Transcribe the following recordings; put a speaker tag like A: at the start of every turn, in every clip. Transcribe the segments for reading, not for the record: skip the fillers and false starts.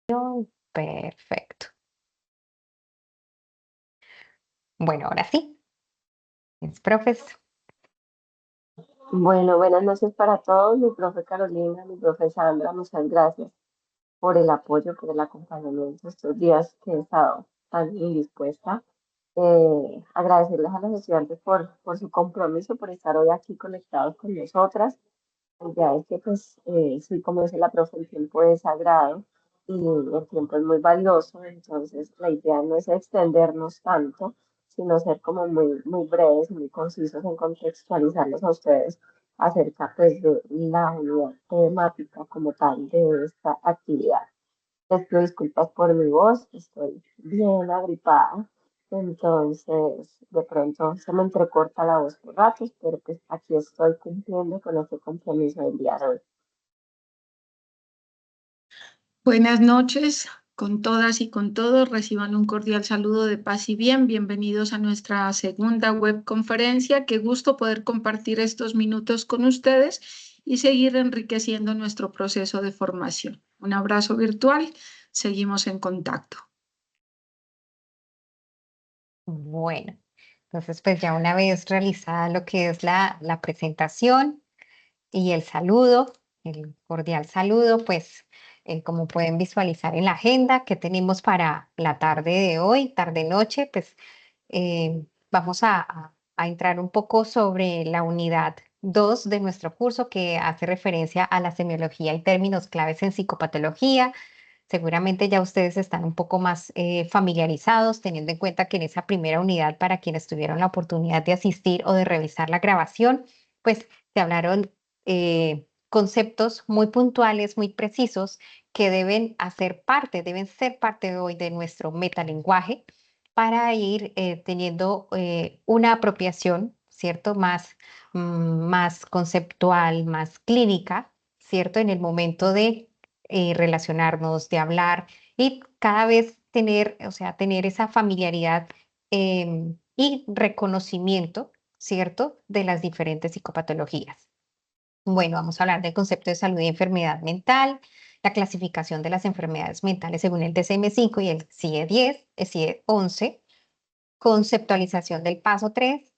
A: Perfecto. Bueno, ahora sí, es profesor.
B: Bueno, buenas noches para todos, mi profe Carolina, mi profe Sandra, muchas gracias por el apoyo, por el acompañamiento estos días que he estado tan indispuesta. Agradecerles a los estudiantes por su compromiso, por estar hoy aquí conectados con nosotras. Ya es que, pues, sí, como dice la profe, el tiempo es sagrado y el tiempo es muy valioso, entonces la idea no es extendernos tanto, sino ser como muy breves y muy concisos en contextualizarlos a ustedes acerca, pues, de la unidad temática como tal de esta actividad. Les pido disculpas por mi voz, estoy bien agripada, entonces de pronto se me entrecorta la voz por ratos, pero pues aquí estoy cumpliendo con este compromiso del día de hoy.
C: Buenas noches con todas y con todos. Reciban un cordial saludo de paz y bien. Bienvenidos a nuestra segunda web conferencia. Qué gusto poder compartir estos minutos con ustedes y seguir enriqueciendo nuestro proceso de formación. Un abrazo virtual. Seguimos en contacto.
A: Bueno, entonces pues ya una vez realizada lo que es la presentación y el cordial saludo, pues como pueden visualizar en la agenda que tenemos para la tarde de hoy, tarde-noche, pues vamos a entrar un poco sobre la unidad 2 de nuestro curso que hace referencia a la semiología y términos claves en psicopatología. Seguramente ya ustedes están un poco más familiarizados, teniendo en cuenta que en esa primera unidad, para quienes tuvieron la oportunidad de asistir o de revisar la grabación, pues se hablaron conceptos muy puntuales, muy precisos, que deben ser parte hoy de nuestro metalenguaje para ir teniendo una apropiación, ¿cierto? Más conceptual, más clínica, ¿cierto? En el momento de relacionarnos, de hablar y cada vez tener, o sea, tener esa familiaridad y reconocimiento, ¿cierto?, de las diferentes psicopatologías. Bueno, vamos a hablar del concepto de salud y enfermedad mental, la clasificación de las enfermedades mentales según el DSM-5 y el CIE-10, el CIE-11, conceptualización del paso 3,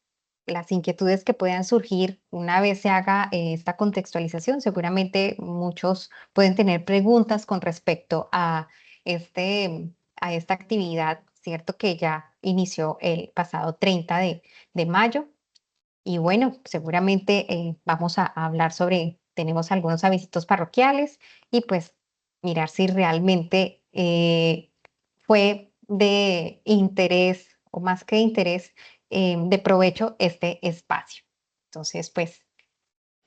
A: las inquietudes que puedan surgir una vez se haga esta contextualización. Seguramente muchos pueden tener preguntas con respecto a esta actividad, ¿cierto? Que ya inició el pasado 30 de mayo. Y bueno, seguramente vamos a hablar sobre, tenemos algunos avisitos parroquiales y pues mirar si realmente fue de interés o más que de interés, de provecho este espacio. Entonces, pues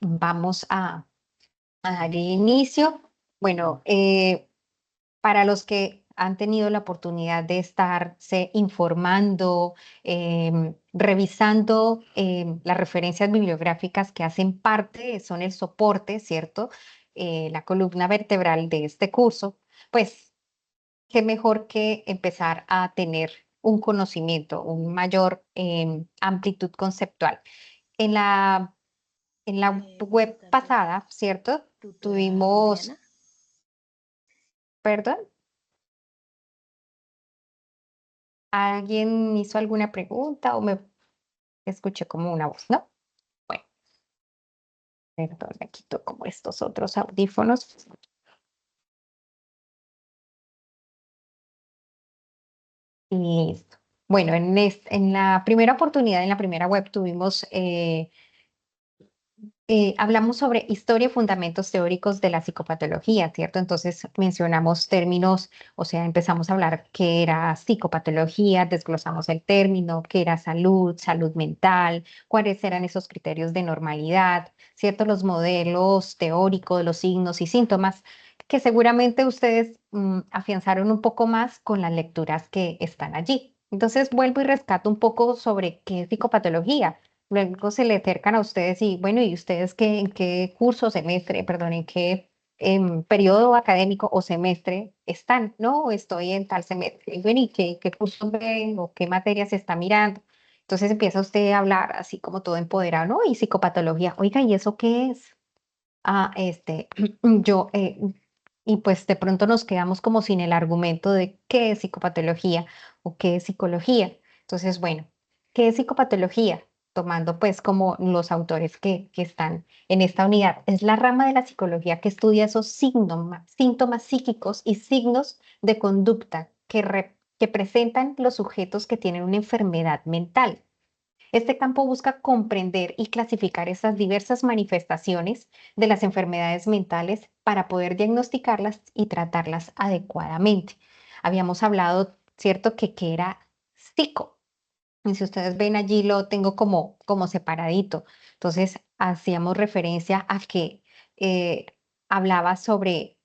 A: vamos a dar inicio. Bueno, para los que han tenido la oportunidad de estarse informando, revisando las referencias bibliográficas que hacen parte, son el soporte, ¿cierto? La columna vertebral de este curso, pues qué mejor que empezar a tener un conocimiento, un mayor amplitud conceptual. En la, en la web
D: Buenas tardes,
A: pasada, ¿cierto?
D: tutora
A: Tuvimos,
D: Juliana.
A: perdón. ¿Alguien hizo alguna pregunta o me escuché como una voz? ¿No? Bueno, perdón, me quito como estos otros audífonos. Listo. Bueno, en la primera oportunidad, en la primera web, hablamos sobre historia y fundamentos teóricos de la psicopatología, ¿cierto? Entonces mencionamos términos, o sea, empezamos a hablar qué era psicopatología, desglosamos el término, qué era salud, salud mental, cuáles eran esos criterios de normalidad, ¿cierto? Los modelos teóricos de los signos y síntomas que seguramente ustedes afianzaron un poco más con las lecturas que están allí. Entonces vuelvo y rescato un poco sobre qué es psicopatología. Luego se le acercan a ustedes y, bueno, ¿y ustedes en qué curso, semestre, perdón, en qué periodo académico o semestre están? No, estoy en tal semestre. Y bueno, ¿y qué cursos ven o qué materias se está mirando? Entonces empieza usted a hablar así como todo empoderado, ¿no? Y psicopatología. Oiga, ¿y eso qué es? Ah, yo, y pues de pronto nos quedamos como sin el argumento de qué es psicopatología o qué es psicología. Entonces, bueno, ¿qué es psicopatología? Tomando pues como los autores que están en esta unidad. Es la rama de la psicología que estudia esos síntomas psíquicos y signos de conducta que presentan los sujetos que tienen una enfermedad mental. Este campo busca comprender y clasificar esas diversas manifestaciones de las enfermedades mentales para poder diagnosticarlas y tratarlas adecuadamente. Habíamos hablado, ¿cierto?, que era psico. Y si ustedes ven allí lo tengo como separadito. Entonces, hacíamos referencia a que eh, hablaba sobre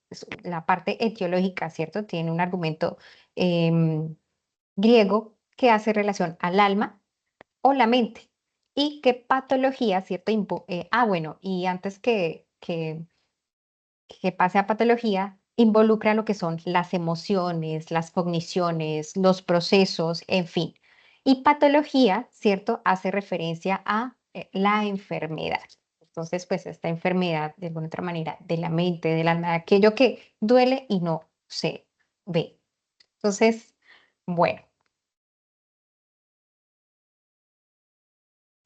A: la parte etiológica, ¿cierto? Tiene un argumento griego que hace relación al alma o la mente. Y qué patología, ¿cierto? Bueno, y antes que pase a patología, involucra lo que son las emociones, las cogniciones, los procesos, en fin. Y patología, ¿cierto? Hace referencia a la enfermedad. Entonces, pues esta enfermedad, de alguna otra manera, de la mente, del alma, de aquello que duele y no se ve. Entonces, bueno.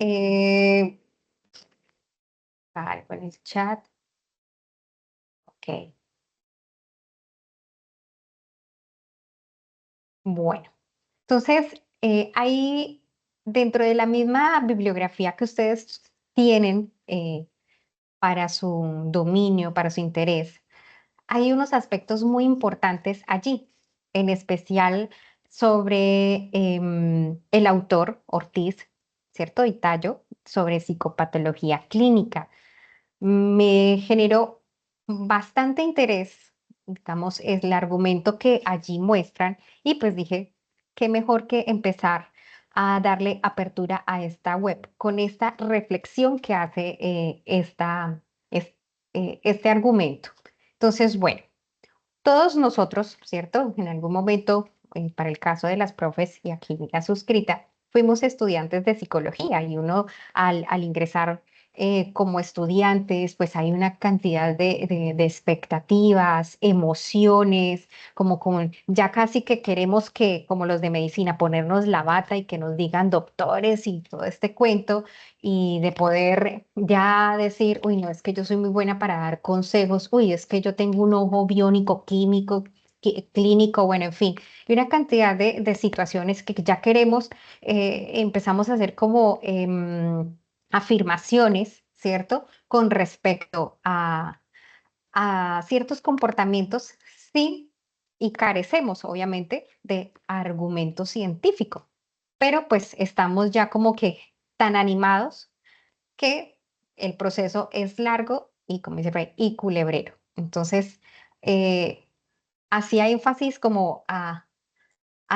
A: Eh, Algo en el chat. Ok. Bueno. Entonces, hay dentro de la misma bibliografía que ustedes tienen para su dominio, para su interés, hay unos aspectos muy importantes allí, en especial sobre el autor Ortiz, ¿cierto? Y Tallo, sobre psicopatología clínica. Me generó bastante interés, digamos, es el argumento que allí muestran y pues dije, qué mejor que empezar a darle apertura a esta web con esta reflexión que hace es- este argumento. Entonces, bueno, todos nosotros, ¿cierto? En algún momento, para el caso de las profes y aquí la suscrita, fuimos estudiantes de psicología y uno al ingresar como estudiantes, pues hay una cantidad de expectativas, emociones, como ya casi que queremos que, como los de medicina, ponernos la bata y que nos digan doctores y todo este cuento y de poder ya decir, uy, no, es que yo soy muy buena para dar consejos, uy, es que yo tengo un ojo biónico, químico, clínico, bueno, en fin, y una cantidad de situaciones que ya queremos, empezamos a hacer como afirmaciones, ¿cierto? Con respecto a ciertos comportamientos, sí, y carecemos, obviamente, de argumento científico, pero pues estamos ya como que tan animados que el proceso es largo y, como dice por ahí, y culebrero. Entonces, eh, hacía énfasis como a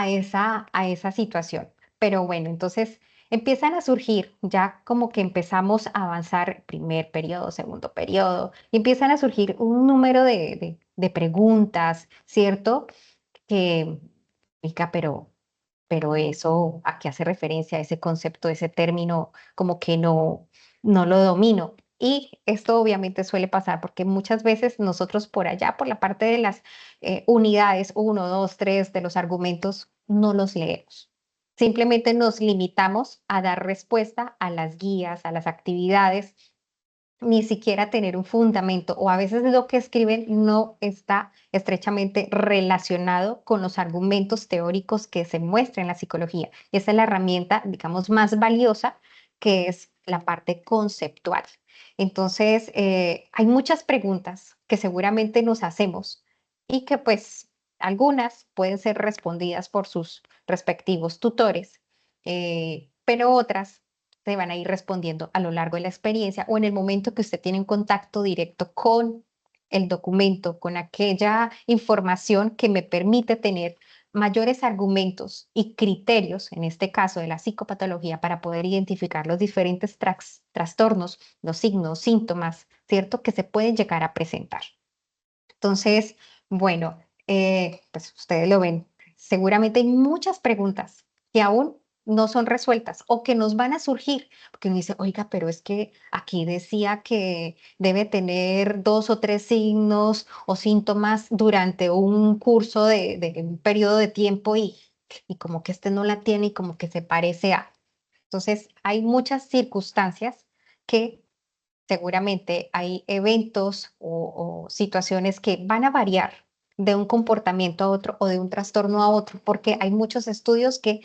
A: esa situación. Pero bueno, entonces empiezan a surgir, ya como que empezamos a avanzar primer periodo, segundo periodo, y empiezan a surgir un número de preguntas, ¿cierto? Que, Mica, pero eso, ¿a qué hace referencia ese concepto, ese término? Como que no lo domino. Y esto obviamente suele pasar porque muchas veces nosotros por allá, por la parte de las unidades uno, 2, 3 de los argumentos, no los leemos. Simplemente nos limitamos a dar respuesta a las guías, a las actividades, ni siquiera tener un fundamento o a veces lo que escriben no está estrechamente relacionado con los argumentos teóricos que se muestran en la psicología. Y esa es la herramienta, digamos, más valiosa, que es la parte conceptual. Entonces, hay muchas preguntas que seguramente nos hacemos y que pues algunas pueden ser respondidas por sus respectivos tutores, pero otras se van a ir respondiendo a lo largo de la experiencia o en el momento que usted tiene un contacto directo con el documento, con aquella información que me permite tener mayores argumentos y criterios, en este caso de la psicopatología, para poder identificar los diferentes trastornos, los signos, síntomas, ¿cierto?, que se pueden llegar a presentar. Entonces, bueno, pues ustedes lo ven, seguramente hay muchas preguntas que aún no son resueltas o que nos van a surgir, porque uno dice, oiga, pero es que aquí decía que debe tener 2 o 3 signos o síntomas durante un curso de un periodo de tiempo y como que este no la tiene y como que se parece a. Entonces, hay muchas circunstancias que seguramente hay eventos o situaciones que van a variar de un comportamiento a otro o de un trastorno a otro, porque hay muchos estudios que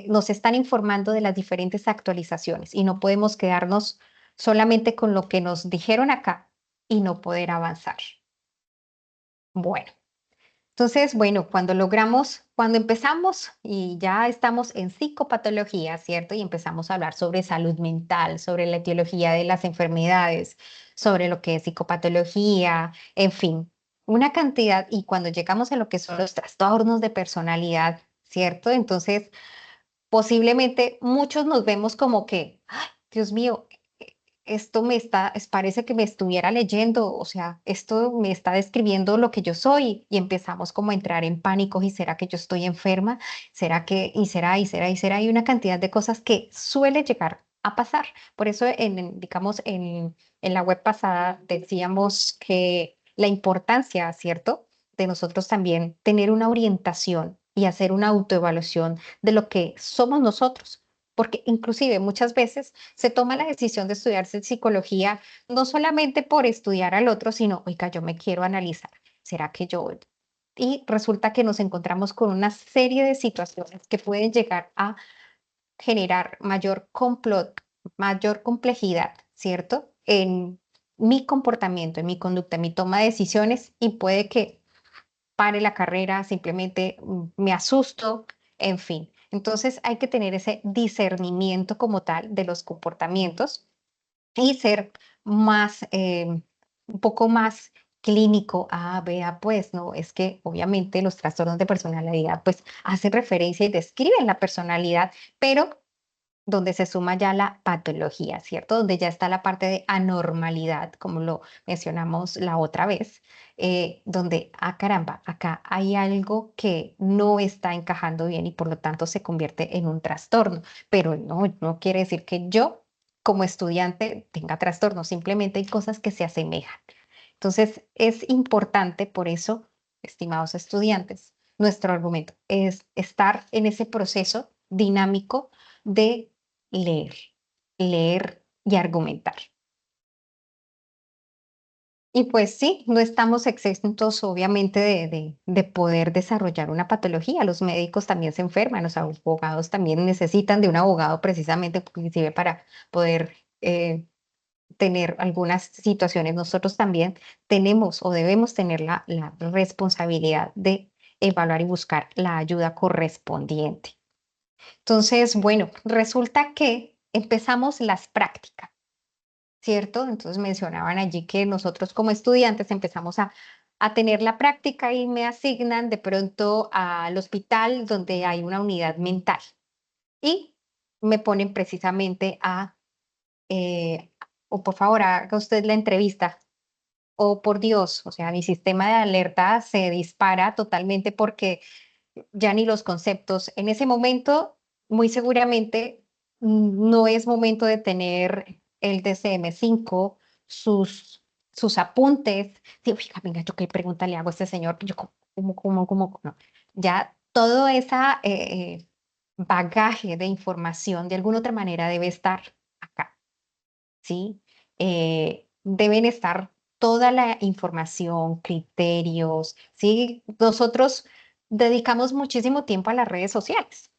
A: nos están informando de las diferentes actualizaciones y no podemos quedarnos solamente con lo que nos dijeron acá y no poder avanzar. Bueno. Entonces, bueno, cuando empezamos y ya estamos en psicopatología, ¿cierto? Y empezamos a hablar sobre salud mental, sobre la etiología de las enfermedades, sobre lo que es psicopatología, en fin, una cantidad. Y cuando llegamos a lo que son los trastornos de personalidad, ¿cierto? Entonces, posiblemente muchos nos vemos como que, "Ay, Dios mío, esto parece que me estuviera leyendo, o sea, esto me está describiendo lo que yo soy", y empezamos como a entrar en pánico, ¿y será que yo estoy enferma? ¿Será que, y será, y será, y será? Hay una cantidad de cosas que suele llegar a pasar. Por eso, digamos, en la web pasada decíamos que la importancia, ¿cierto? De nosotros también tener una orientación y hacer una autoevaluación de lo que somos nosotros, porque inclusive muchas veces se toma la decisión de estudiarse psicología no solamente por estudiar al otro, sino, oiga, yo me quiero analizar, ¿será que yo? Y resulta que nos encontramos con una serie de situaciones que pueden llegar a generar mayor complot, mayor complejidad, ¿cierto? En mi comportamiento, en mi conducta, en mi toma de decisiones, y puede que pare la carrera, simplemente me asusto, en fin. Entonces hay que tener ese discernimiento como tal de los comportamientos y ser más, un poco más clínico. Ah, vea, pues, no, es que obviamente los trastornos de personalidad, pues, hacen referencia y describen la personalidad, pero donde se suma ya la patología, ¿cierto? Donde ya está la parte de anormalidad, como lo mencionamos la otra vez, donde, ah, caramba, acá hay algo que no está encajando bien y por lo tanto se convierte en un trastorno. Pero no quiere decir que yo, como estudiante, tenga trastorno, simplemente hay cosas que se asemejan. Entonces, es importante, por eso, estimados estudiantes, nuestro argumento es estar en ese proceso dinámico de leer, leer y argumentar. Y pues sí, no estamos exentos obviamente de poder desarrollar una patología. Los médicos también se enferman, los abogados también necesitan de un abogado precisamente inclusive para poder tener algunas situaciones. Nosotros también tenemos o debemos tener la responsabilidad de evaluar y buscar la ayuda correspondiente. Entonces, bueno, resulta que empezamos las prácticas, ¿cierto? Entonces mencionaban allí que nosotros como estudiantes empezamos a tener la práctica y me asignan de pronto al hospital donde hay una unidad mental y me ponen precisamente o por favor, haga usted la entrevista. O por Dios, o sea, mi sistema de alerta se dispara totalmente porque ya ni los conceptos. En ese momento, muy seguramente, no es momento de tener el DCM5, sus apuntes. Sí, oiga, venga, yo qué pregunta le hago a este señor, yo cómo, no. Ya todo ese bagaje de información de alguna otra manera debe estar acá, ¿sí? Deben estar toda la información, criterios, ¿sí? Nosotros dedicamos muchísimo tiempo a las redes sociales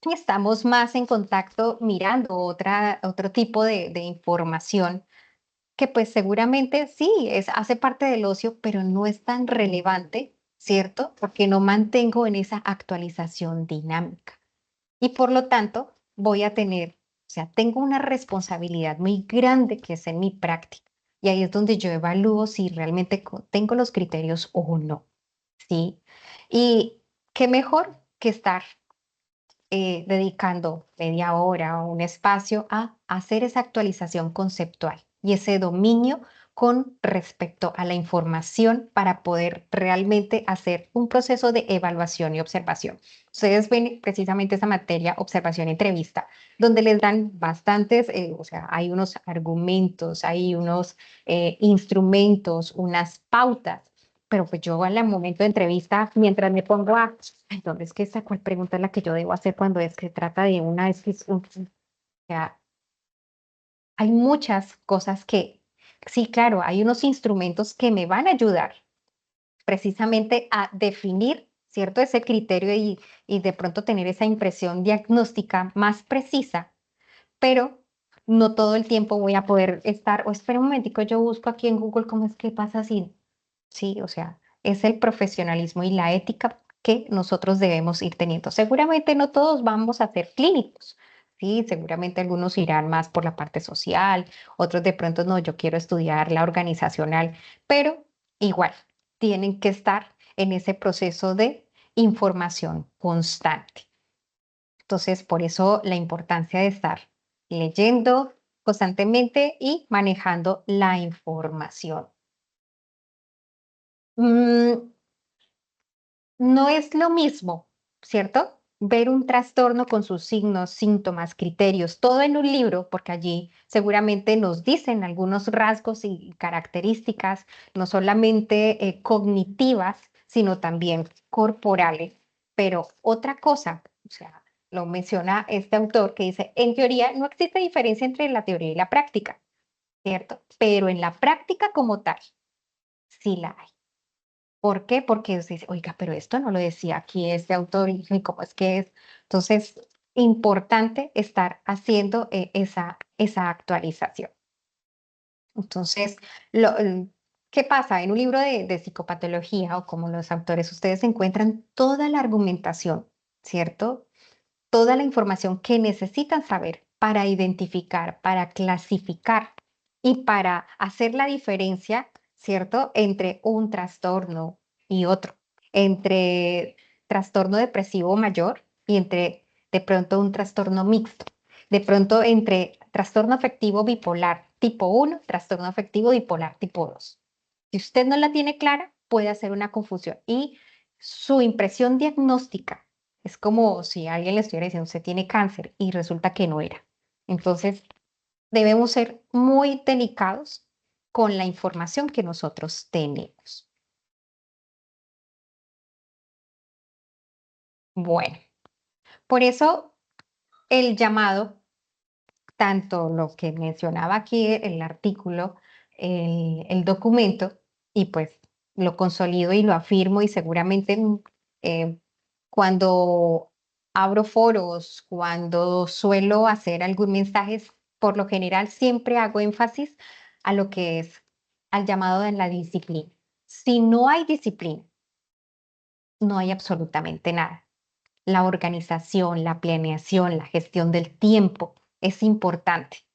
A: y estamos más en contacto mirando otro tipo de información que pues seguramente sí, hace parte del ocio, pero no es tan relevante, ¿cierto? Porque no mantengo en esa actualización dinámica y por lo tanto voy a tener, o sea, tengo una responsabilidad muy grande que es en mi práctica. Y ahí es donde yo evalúo si realmente tengo los criterios o no, ¿sí? Y qué mejor que estar dedicando media hora o un espacio a hacer esa actualización conceptual y ese dominio con respecto a la información para poder realmente hacer un proceso de evaluación y observación. Ustedes ven precisamente esa materia, observación y entrevista, donde les dan bastantes, o sea, hay unos argumentos, hay unos instrumentos, unas pautas, pero pues yo al momento de entrevista, mientras me pongo a, ay, ¿dónde es que esta cuál pregunta es la que yo debo hacer cuando es que trata de una, o sea, hay muchas cosas que, sí, claro, hay unos instrumentos que me van a ayudar precisamente a definir, ¿cierto? Ese criterio y de pronto tener esa impresión diagnóstica más precisa, pero no todo el tiempo voy a poder estar, o espera un momentico, yo busco aquí en Google cómo es que pasa así. Sí, o sea, es el profesionalismo y la ética que nosotros debemos ir teniendo. Seguramente no todos vamos a ser clínicos, sí, seguramente algunos irán más por la parte social, otros de pronto no, yo quiero estudiar la organizacional, pero igual tienen que estar en ese proceso de información constante. Entonces, por eso la importancia de estar leyendo constantemente y manejando la información. Mm, no es lo mismo, ¿cierto? Ver un trastorno con sus signos, síntomas, criterios, todo en un libro, porque allí seguramente nos dicen algunos rasgos y características, no solamente cognitivas, sino también corporales. Pero otra cosa, o sea, lo menciona este autor que dice, en teoría no existe diferencia entre la teoría y la práctica, ¿cierto? Pero en la práctica como tal, sí la hay. ¿Por qué? Porque se dice, oiga, pero esto no lo decía aquí este autor y cómo es que es. Entonces, importante estar haciendo esa actualización. Entonces, ¿qué pasa? En un libro de psicopatología o como los autores, ustedes encuentran toda la argumentación, ¿cierto? Toda la información que necesitan saber para identificar, para clasificar y para hacer la diferencia, ¿cierto? Entre un trastorno y otro, entre trastorno depresivo mayor y entre de pronto un trastorno mixto, de pronto entre trastorno afectivo bipolar tipo 1, trastorno afectivo bipolar tipo 2. Si usted no la tiene clara, puede hacer una confusión y su impresión diagnóstica es como si alguien le estuviera diciendo, usted tiene cáncer y resulta que no era. Entonces, debemos ser muy delicados con la información que nosotros tenemos. Bueno, por eso el llamado, tanto lo que mencionaba aquí el artículo, el documento, y pues lo consolido y lo afirmo y seguramente eh, cuando abro foros, cuando suelo hacer algún mensaje, por lo general siempre hago énfasis a lo que es al llamado de la disciplina. Si no hay disciplina, no hay absolutamente nada. La organización, la planeación, la gestión del tiempo es importante.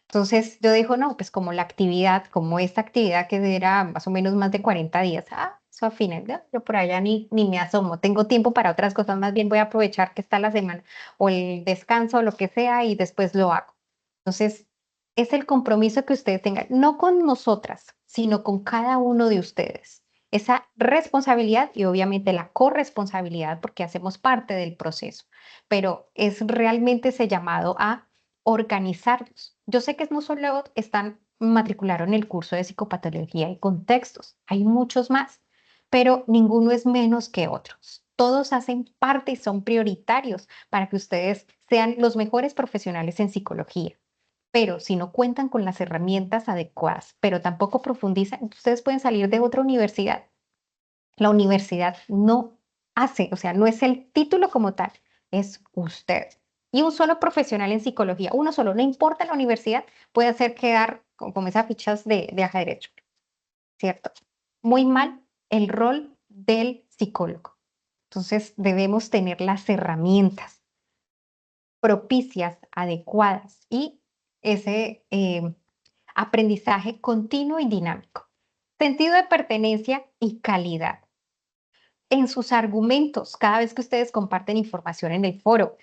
A: Entonces yo digo, no, pues como la actividad, como esta actividad que era más o menos más de 40 días, eso a fines, ¿no? Yo por allá ni me asomo, tengo tiempo para otras cosas, más bien voy a aprovechar que está la semana o el descanso o lo que sea y después lo hago. Entonces, es el compromiso que ustedes tengan, no con nosotras, sino con cada uno de ustedes. Esa responsabilidad y obviamente la corresponsabilidad porque hacemos parte del proceso, pero es realmente ese llamado a organizarnos. Yo sé que no solo están matricularon el curso de psicopatología y contextos, hay muchos más, pero ninguno es menos que otros. Todos hacen parte y son prioritarios para que ustedes sean los mejores profesionales en psicología. Pero si no cuentan con las herramientas adecuadas, pero tampoco profundizan, ustedes pueden salir de otra universidad. La universidad no hace, o sea, no es el título como tal, es usted. Y un solo profesional en psicología, uno solo, no importa la universidad, puede hacer quedar como esas fichas de aja derecho, ¿cierto? Muy mal el rol del psicólogo. Entonces debemos tener las herramientas propicias, adecuadas y ese aprendizaje continuo y dinámico. Sentido de pertenencia y calidad en sus argumentos cada vez que ustedes comparten información en el foro,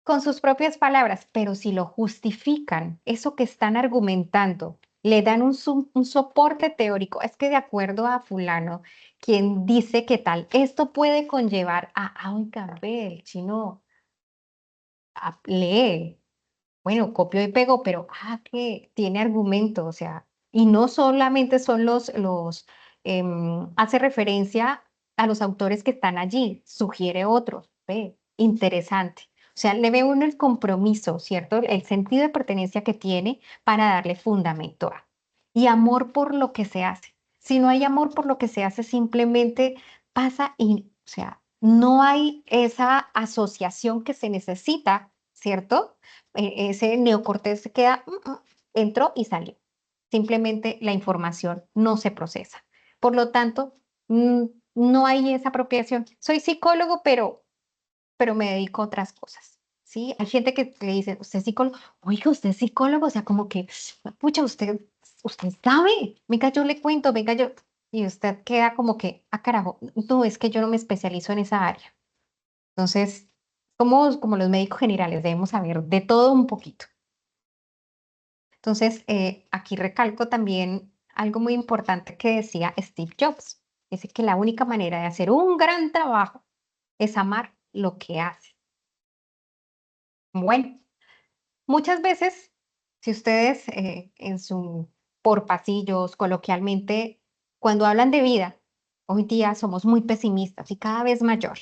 A: con sus propias palabras, pero si lo justifican, eso que están argumentando, le dan un soporte teórico. Es que de acuerdo a fulano, quien dice que tal, esto puede conllevar a, oiga, ve, el chino lee, bueno, copio y pego, pero que tiene argumento, o sea, y no solamente son hace referencia a los autores que están allí, sugiere otros, ve, interesante. O sea, le ve uno el compromiso, ¿cierto? El sentido de pertenencia que tiene para darle fundamento a. Y amor por lo que se hace. Si no hay amor por lo que se hace, simplemente pasa y, o sea, no hay esa asociación que se necesita, ¿cierto? Ese neocortés se queda, entró y salió. Simplemente la información no se procesa. Por lo tanto, no hay esa apropiación. Soy psicólogo, pero me dedico a otras cosas. ¿Sí? Hay gente que le dice, usted es psicólogo, oiga, usted es psicólogo, o sea, como que, pucha, usted sabe, venga, yo le cuento, venga, yo, y usted queda como que, carajo, no, es que yo no me especializo en esa área. Entonces, como los médicos generales, debemos saber de todo un poquito. Entonces, aquí recalco también algo muy importante que decía Steve Jobs. Dice que la única manera de hacer un gran trabajo es amar lo que hace. Bueno, muchas veces, si ustedes por pasillos, coloquialmente, cuando hablan de vida, hoy día somos muy pesimistas y cada vez mayor.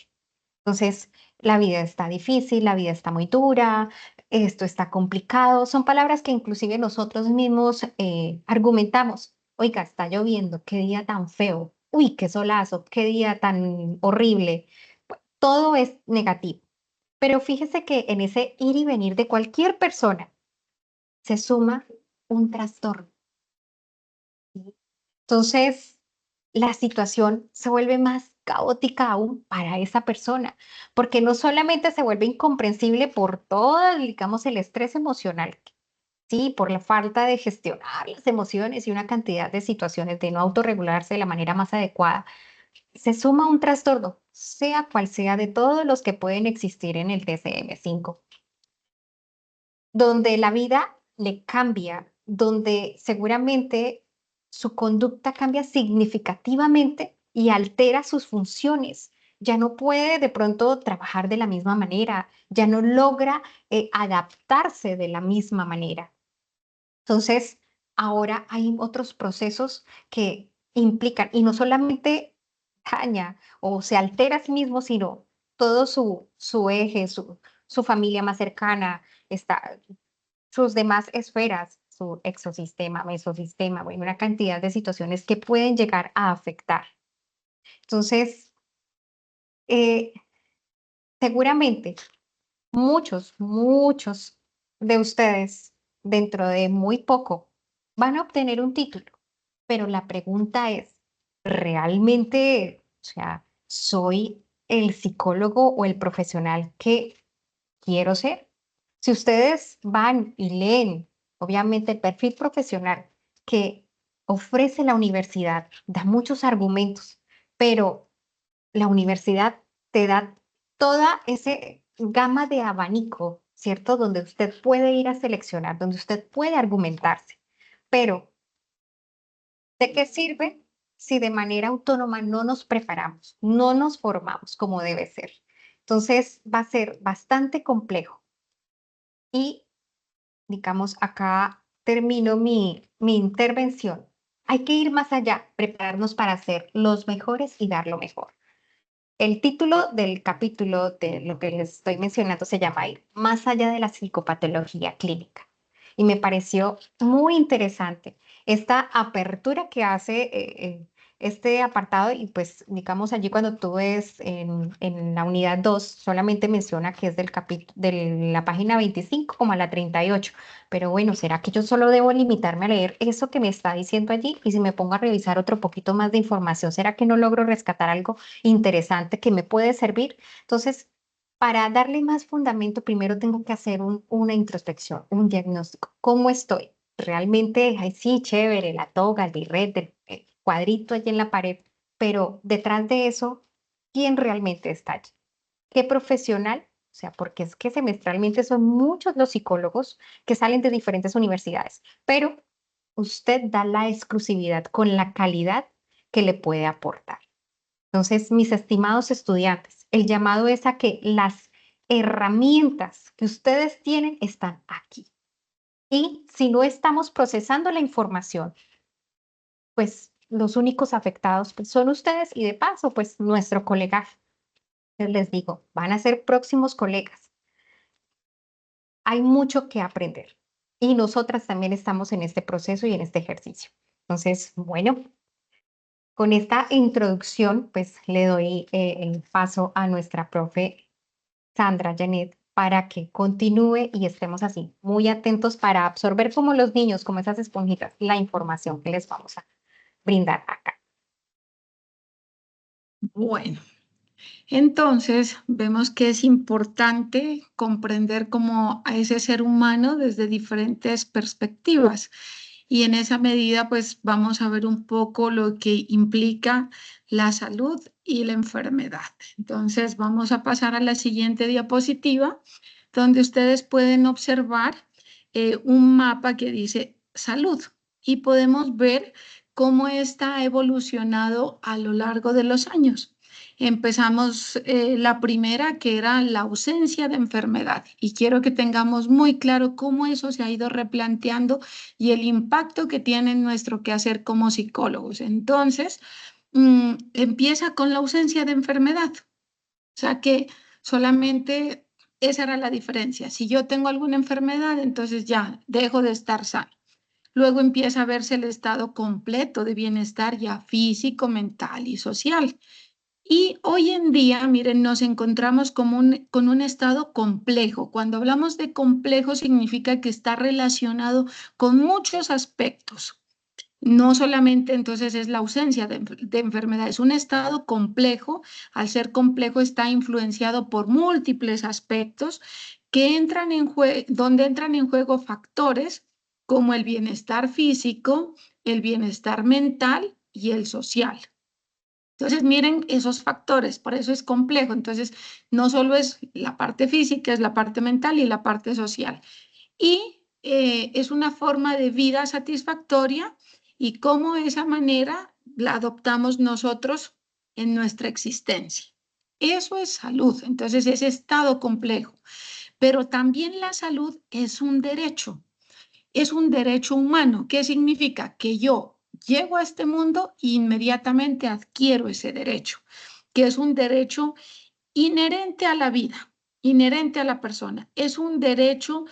A: Entonces, la vida está difícil, la vida está muy dura, esto está complicado. Son palabras que inclusive nosotros mismos argumentamos. Oiga, está lloviendo, qué día tan feo. Uy, qué solazo, qué día tan horrible. Todo es negativo. Pero fíjese que en ese ir y venir de cualquier persona se suma un trastorno. ¿Sí? Entonces, la situación se vuelve más caótica aún para esa persona, porque no solamente se vuelve incomprensible por todo, digamos, el estrés emocional, sí, por la falta de gestionar las emociones y una cantidad de situaciones de no autorregularse de la manera más adecuada, se suma un trastorno, sea cual sea, de todos los que pueden existir en el DSM-5, donde la vida le cambia, donde seguramente su conducta cambia significativamente y altera sus funciones. Ya no puede de pronto trabajar de la misma manera, ya no logra adaptarse de la misma manera. Entonces, ahora hay otros procesos que implican, y no solamente daña o se altera a sí mismo, sino todo su eje, su familia más cercana, está, sus demás esferas, su exosistema, mesosistema, bueno, una cantidad de situaciones que pueden llegar a afectar. Entonces, eh, seguramente muchos de ustedes dentro de muy poco van a obtener un título, pero la pregunta es, ¿realmente, o sea, soy el psicólogo o el profesional que quiero ser? Si ustedes van y leen, obviamente, el perfil profesional que ofrece la universidad, da muchos argumentos, pero la universidad te da toda ese gama de abanico, ¿cierto? Donde usted puede ir a seleccionar, donde usted puede argumentarse. Pero, ¿de qué sirve si de manera autónoma no nos preparamos, no nos formamos como debe ser? Entonces, va a ser bastante complejo. Y, digamos, acá termino mi intervención. Hay que ir más allá, prepararnos para ser los mejores y dar lo mejor. El título del capítulo de lo que les estoy mencionando se llama Ir más allá de la psicopatología clínica. Y me pareció muy interesante esta apertura que hace este apartado y pues digamos allí cuando tú ves en la unidad 2 solamente menciona que es del de la página 25 como a la 38. Pero bueno, ¿será que yo solo debo limitarme a leer eso que me está diciendo allí? Y si me pongo a revisar otro poquito más de información, ¿será que no logro rescatar algo interesante que me puede servir? Entonces, para darle más fundamento, primero tengo que hacer una introspección, un diagnóstico. ¿Cómo estoy? Realmente, ay, sí, chévere, la toga, el birrete, el cuadrito allí en la pared, pero detrás de eso, ¿quién realmente está allí? ¿Qué profesional? O sea, porque es que semestralmente son muchos los psicólogos que salen de diferentes universidades, pero usted da la exclusividad con la calidad que le puede aportar. Entonces, mis estimados estudiantes, el llamado es a que las herramientas que ustedes tienen están aquí. Y si no estamos procesando la información, pues los únicos afectados pues, son ustedes y de paso, pues nuestro colegaje. Les digo, van a ser próximos colegas. Hay mucho que aprender y nosotras también estamos en este proceso y en este ejercicio. Entonces, bueno, con esta introducción, pues le doy el paso a nuestra profe Sandra Janet para que continúe y estemos así, muy atentos para absorber como los niños, como esas esponjitas, la información que les vamos a brindar acá.
C: Bueno, entonces vemos que es importante comprender como a ese ser humano desde diferentes perspectivas. Y en esa medida, pues vamos a ver un poco lo que implica la salud y la enfermedad. Entonces vamos a pasar a la siguiente diapositiva, donde ustedes pueden observar un mapa que dice salud y podemos ver cómo está ha evolucionado a lo largo de los años. Empezamos la primera, que era la ausencia de enfermedad, y quiero que tengamos muy claro cómo eso se ha ido replanteando y el impacto que tiene en nuestro quehacer como psicólogos. Entonces, empieza con la ausencia de enfermedad, o sea que solamente esa era la diferencia. Si yo tengo alguna enfermedad, entonces ya dejo de estar sano. Luego empieza a verse el estado completo de bienestar ya físico, mental y social. Y hoy en día, miren, nos encontramos con un estado complejo. Cuando hablamos de complejo, significa que está relacionado con muchos aspectos. No solamente entonces es la ausencia de enfermedad, es un estado complejo. Al ser complejo está influenciado por múltiples aspectos que donde entran en juego factores como el bienestar físico, el bienestar mental y el social. Entonces, miren esos factores, por eso es complejo. Entonces, no solo es la parte física, es la parte mental y la parte social. Y es una forma de vida satisfactoria y cómo esa manera la adoptamos nosotros en nuestra existencia. Eso es salud, entonces es estado complejo. Pero también la salud es un derecho humano. ¿Qué significa? Que yo llego a este mundo e inmediatamente adquiero ese derecho, que es un derecho inherente a la vida, inherente a la persona. Es un derecho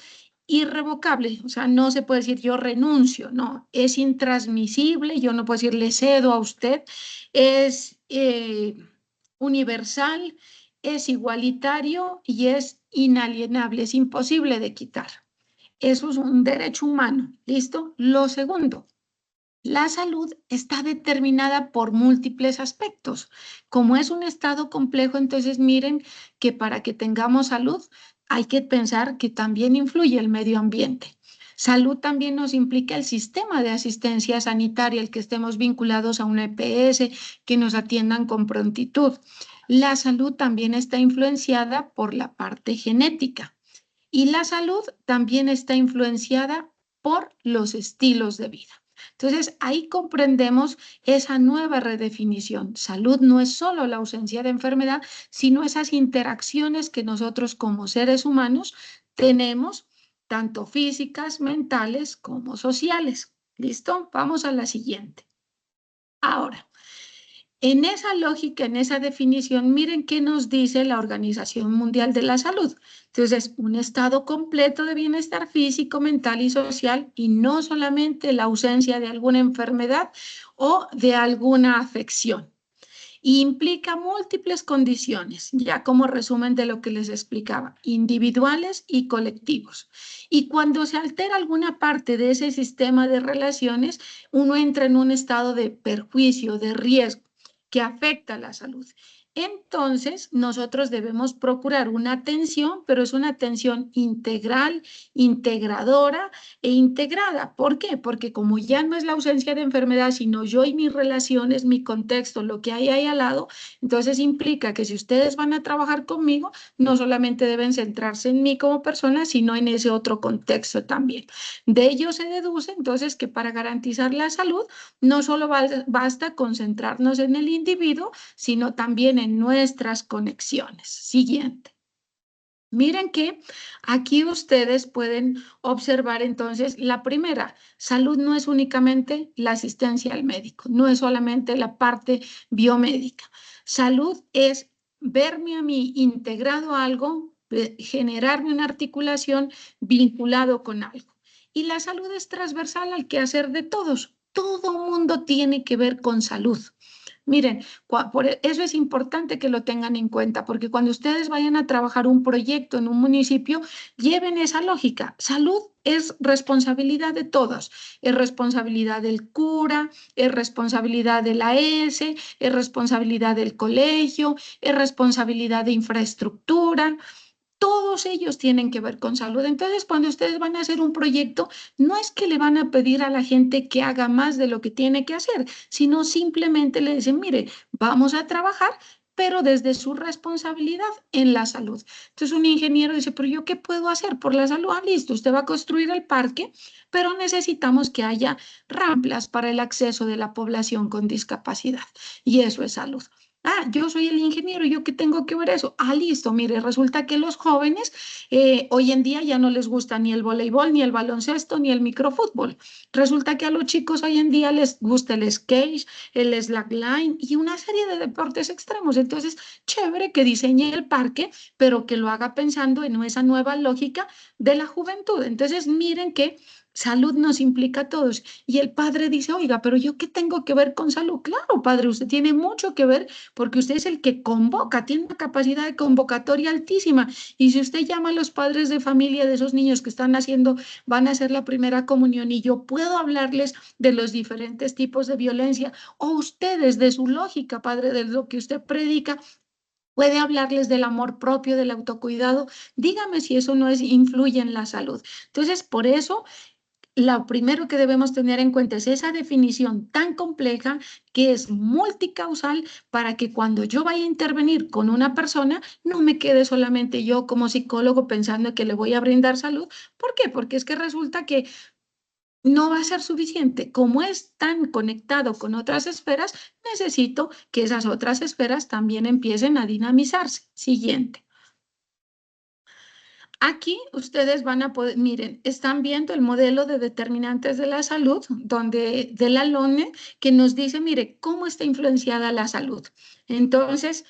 C: irrevocable, o sea, no se puede decir yo renuncio, no, es intransmisible, yo no puedo decir le cedo a usted, es universal, es igualitario y es inalienable, es imposible de quitar. Eso es un derecho humano, ¿listo? Lo segundo, la salud está determinada por múltiples aspectos. Como es un estado complejo, entonces miren que para que tengamos salud hay que pensar que también influye el medio ambiente. Salud también nos implica el sistema de asistencia sanitaria, el que estemos vinculados a una EPS, que nos atiendan con prontitud. La salud también está influenciada por la parte genética. Y la salud también está influenciada por los estilos de vida. Entonces, ahí comprendemos esa nueva redefinición. Salud no es solo la ausencia de enfermedad, sino esas interacciones que nosotros como seres humanos tenemos, tanto físicas, mentales como sociales. ¿Listo? Vamos a la siguiente. Ahora, en esa lógica, en esa definición, miren qué nos dice la Organización Mundial de la Salud. Entonces, un estado completo de bienestar físico, mental y social, y no solamente la ausencia de alguna enfermedad o de alguna afección. Y implica múltiples condiciones, ya como resumen de lo que les explicaba, individuales y colectivos. Y cuando se altera alguna parte de ese sistema de relaciones, uno entra en un estado de perjuicio, de riesgo, que afecta a la salud. Entonces, nosotros debemos procurar una atención, pero es una atención integral, integradora e integrada. ¿Por qué? Porque como ya no es la ausencia de enfermedad, sino yo y mis relaciones, mi contexto, lo que hay ahí al lado, entonces implica que si ustedes van a trabajar conmigo, no solamente deben centrarse en mí como persona, sino en ese otro contexto también. De ello se deduce entonces que para garantizar la salud, no solo basta concentrarnos en el individuo, sino también en nuestras conexiones. Siguiente. Miren que aquí ustedes pueden observar entonces la primera, salud no es únicamente la asistencia al médico, no es solamente la parte biomédica. Salud es verme a mí integrado a algo, generarme una articulación vinculado con algo. Y la salud es transversal al quehacer de todos. Todo mundo tiene que ver con salud. Miren, por eso es importante que lo tengan en cuenta, porque cuando ustedes vayan a trabajar un proyecto en un municipio, lleven esa lógica. Salud es responsabilidad de todos. Es responsabilidad del cura, es responsabilidad de la ES, es responsabilidad del colegio, es responsabilidad de infraestructura. Todos ellos tienen que ver con salud. Entonces, cuando ustedes van a hacer un proyecto, no es que le van a pedir a la gente que haga más de lo que tiene que hacer, sino simplemente le dicen, mire, vamos a trabajar, pero desde su responsabilidad en la salud. Entonces, un ingeniero dice, pero ¿yo qué puedo hacer por la salud? Ah, listo, usted va a construir el parque, pero necesitamos que haya rampas para el acceso de la población con discapacidad. Y eso es salud. Ah, yo soy el ingeniero, ¿yo qué tengo que ver eso? Ah, listo, mire, resulta que los jóvenes hoy en día ya no les gusta ni el voleibol, ni el baloncesto, ni el microfútbol. Resulta que a los chicos hoy en día les gusta el skate, el slackline y una serie de deportes extremos. Entonces, chévere que diseñe el parque, pero que lo haga pensando en esa nueva lógica de la juventud. Entonces, miren que salud nos implica a todos. Y el padre dice, oiga, pero ¿yo qué tengo que ver con salud? Claro, padre, usted tiene mucho que ver porque usted es el que convoca, tiene una capacidad de convocatoria altísima. Y si usted llama a los padres de familia de esos niños que están haciendo, van a hacer la primera comunión y yo puedo hablarles de los diferentes tipos de violencia, o ustedes de su lógica, padre, de lo que usted predica, puede hablarles del amor propio, del autocuidado. Dígame si eso no influye en la salud. Entonces, por eso lo primero que debemos tener en cuenta es esa definición tan compleja que es multicausal para que cuando yo vaya a intervenir con una persona, no me quede solamente yo como psicólogo pensando que le voy a brindar salud. ¿Por qué? Porque es que resulta que no va a ser suficiente. Como es tan conectado con otras esferas, necesito que esas otras esferas también empiecen a dinamizarse. Siguiente. Aquí ustedes van a poder, miren, están viendo el modelo de determinantes de la salud, donde de la LONE, que nos dice, mire, cómo está influenciada la salud. Entonces,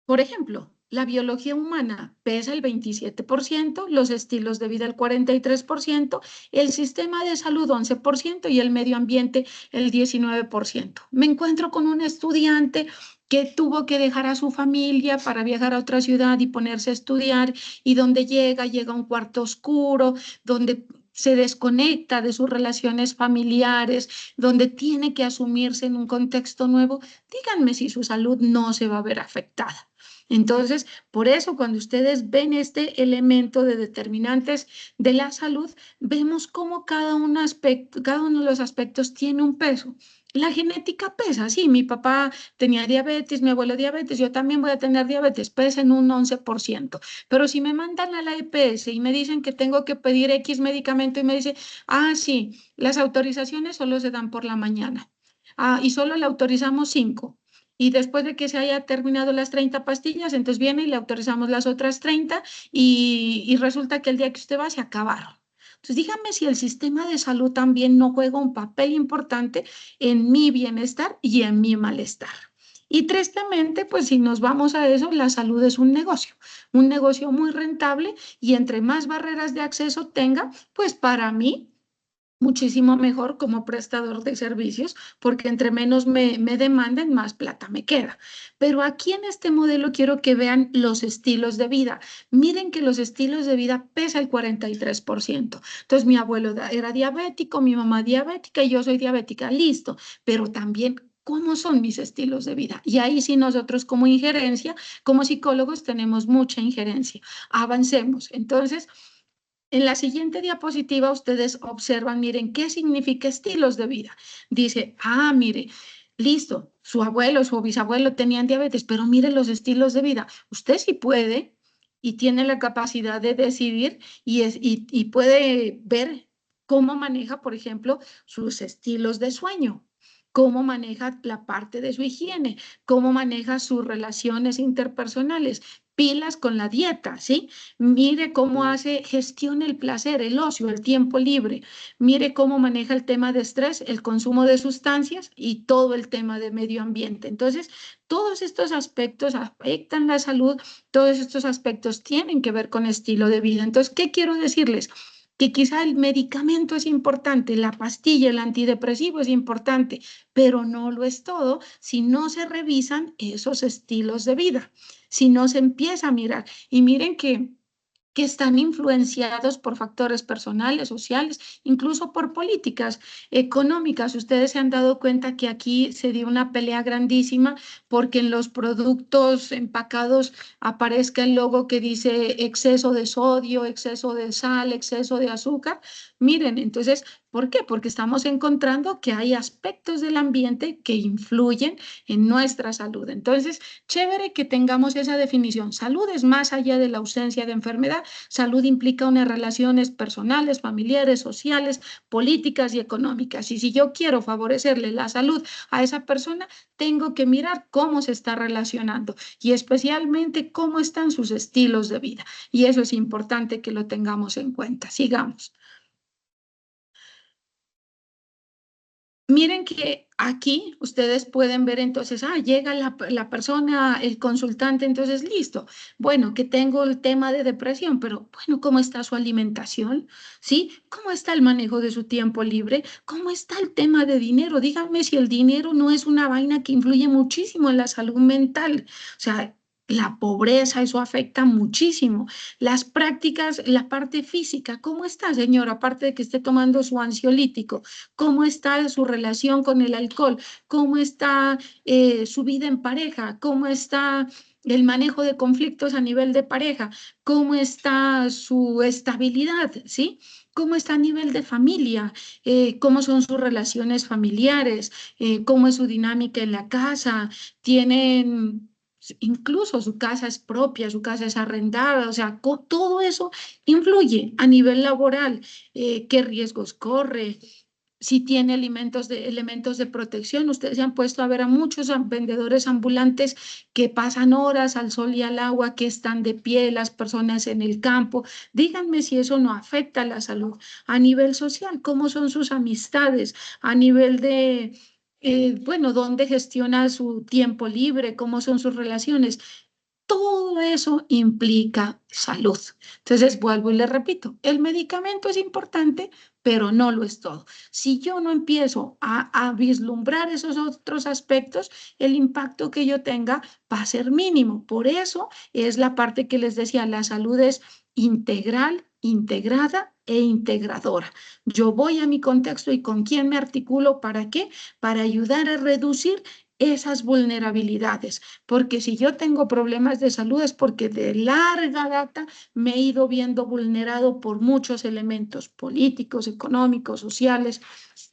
C: por ejemplo, la biología humana pesa el 27%, los estilos de vida el 43%, el sistema de salud 11% y el medio ambiente el 19%. Me encuentro con un estudiante que tuvo que dejar a su familia para viajar a otra ciudad y ponerse a estudiar, y donde llega a un cuarto oscuro, donde se desconecta de sus relaciones familiares, donde tiene que asumirse en un contexto nuevo. Díganme si su salud no se va a ver afectada. Entonces, por eso cuando ustedes ven este elemento de determinantes de la salud, vemos cómo cada uno de los aspectos tiene un peso. La genética pesa, sí, mi papá tenía diabetes, mi abuelo diabetes, yo también voy a tener diabetes, pesa en un 11%. Pero si me mandan a la EPS y me dicen que tengo que pedir X medicamento y me dice, ah, sí, las autorizaciones solo se dan por la mañana. Ah, y solo le autorizamos 5. Y después de que se haya terminado las 30 pastillas, entonces viene y le autorizamos las otras 30 y resulta que el día que usted va se acabaron. Entonces, dígame si el sistema de salud también no juega un papel importante en mi bienestar y en mi malestar. Y tristemente, pues si nos vamos a eso, la salud es un negocio muy rentable, y entre más barreras de acceso tenga, pues para mí muchísimo mejor como prestador de servicios, porque entre menos me demanden, más plata me queda. Pero aquí en este modelo quiero que vean los estilos de vida. Miren que los estilos de vida pesa el 43%. Entonces, mi abuelo era diabético, mi mamá diabética y yo soy diabética, listo. Pero también ¿Cómo son mis estilos de vida? Y ahí sí nosotros como injerencia, como psicólogos, tenemos mucha injerencia. Avancemos. Entonces, en la siguiente diapositiva ustedes observan, miren, ¿qué significa estilos de vida? Dice, mire, listo, su abuelo, su bisabuelo tenían diabetes, pero mire los estilos de vida. Usted sí puede y tiene la capacidad de decidir y puede ver cómo maneja, por ejemplo, sus estilos de sueño, cómo maneja la parte de su higiene, cómo maneja sus relaciones interpersonales, pilas con la dieta, ¿sí? Mire cómo gestiona el placer, el ocio, el tiempo libre. Mire cómo maneja el tema de estrés, el consumo de sustancias y todo el tema de medio ambiente. Entonces, todos estos aspectos afectan la salud, todos estos aspectos tienen que ver con estilo de vida. Entonces, ¿qué quiero decirles? Que quizá el medicamento es importante, la pastilla, el antidepresivo es importante, pero no lo es todo si no se revisan esos estilos de vida, si no se empieza a mirar. Y miren que están influenciados por factores personales, sociales, incluso por políticas económicas. Ustedes se han dado cuenta que aquí se dio una pelea grandísima porque en los productos empacados aparezca el logo que dice exceso de sodio, exceso de sal, exceso de azúcar. Miren, entonces, ¿por qué? Porque estamos encontrando que hay aspectos del ambiente que influyen en nuestra salud. Entonces, chévere que tengamos esa definición. Salud es más allá de la ausencia de enfermedad. Salud implica unas relaciones personales, familiares, sociales, políticas y económicas. Y si yo quiero favorecerle la salud a esa persona, tengo que mirar cómo se está relacionando y especialmente cómo están sus estilos de vida. Y eso es importante que lo tengamos en cuenta. Sigamos. Miren que aquí ustedes pueden ver entonces, llega la persona, el consultante, entonces listo. Bueno, que tengo el tema de depresión, pero bueno, ¿cómo está su alimentación? ¿Sí? ¿Cómo está el manejo de su tiempo libre? ¿Cómo está el tema de dinero? Díganme si el dinero no es una vaina que influye muchísimo en la salud mental. O sea, la pobreza, eso afecta muchísimo. Las prácticas, la parte física, ¿cómo está, señora? Aparte de que esté tomando su ansiolítico, ¿cómo está su relación con el alcohol? ¿Cómo está su vida en pareja? ¿Cómo está el manejo de conflictos a nivel de pareja? ¿Cómo está su estabilidad? ¿Sí? ¿Cómo está a nivel de familia? ¿Cómo son sus relaciones familiares? ¿Cómo es su dinámica en la casa? ¿Tienen... Incluso su casa es propia, su casa es arrendada, o sea, todo eso influye a nivel laboral. ¿Qué riesgos corre? Si tiene elementos de protección. Ustedes se han puesto a ver a muchos vendedores ambulantes que pasan horas al sol y al agua, que están de pie, las personas en el campo. Díganme si eso no afecta a la salud. A nivel social, ¿cómo son sus amistades? A nivel de, bueno, ¿dónde gestiona su tiempo libre? ¿Cómo son sus relaciones? Todo eso implica salud. Entonces, vuelvo y le repito, el medicamento es importante, pero no lo es todo. Si yo no empiezo a vislumbrar esos otros aspectos, el impacto que yo tenga va a ser mínimo. Por eso es la parte que les decía, la salud es integral, integrada e integradora. Yo voy a mi contexto y con quién me articulo, ¿para qué? Para ayudar a reducir esas vulnerabilidades, porque si yo tengo problemas de salud es porque de larga data me he ido viendo vulnerado por muchos elementos políticos, económicos, sociales,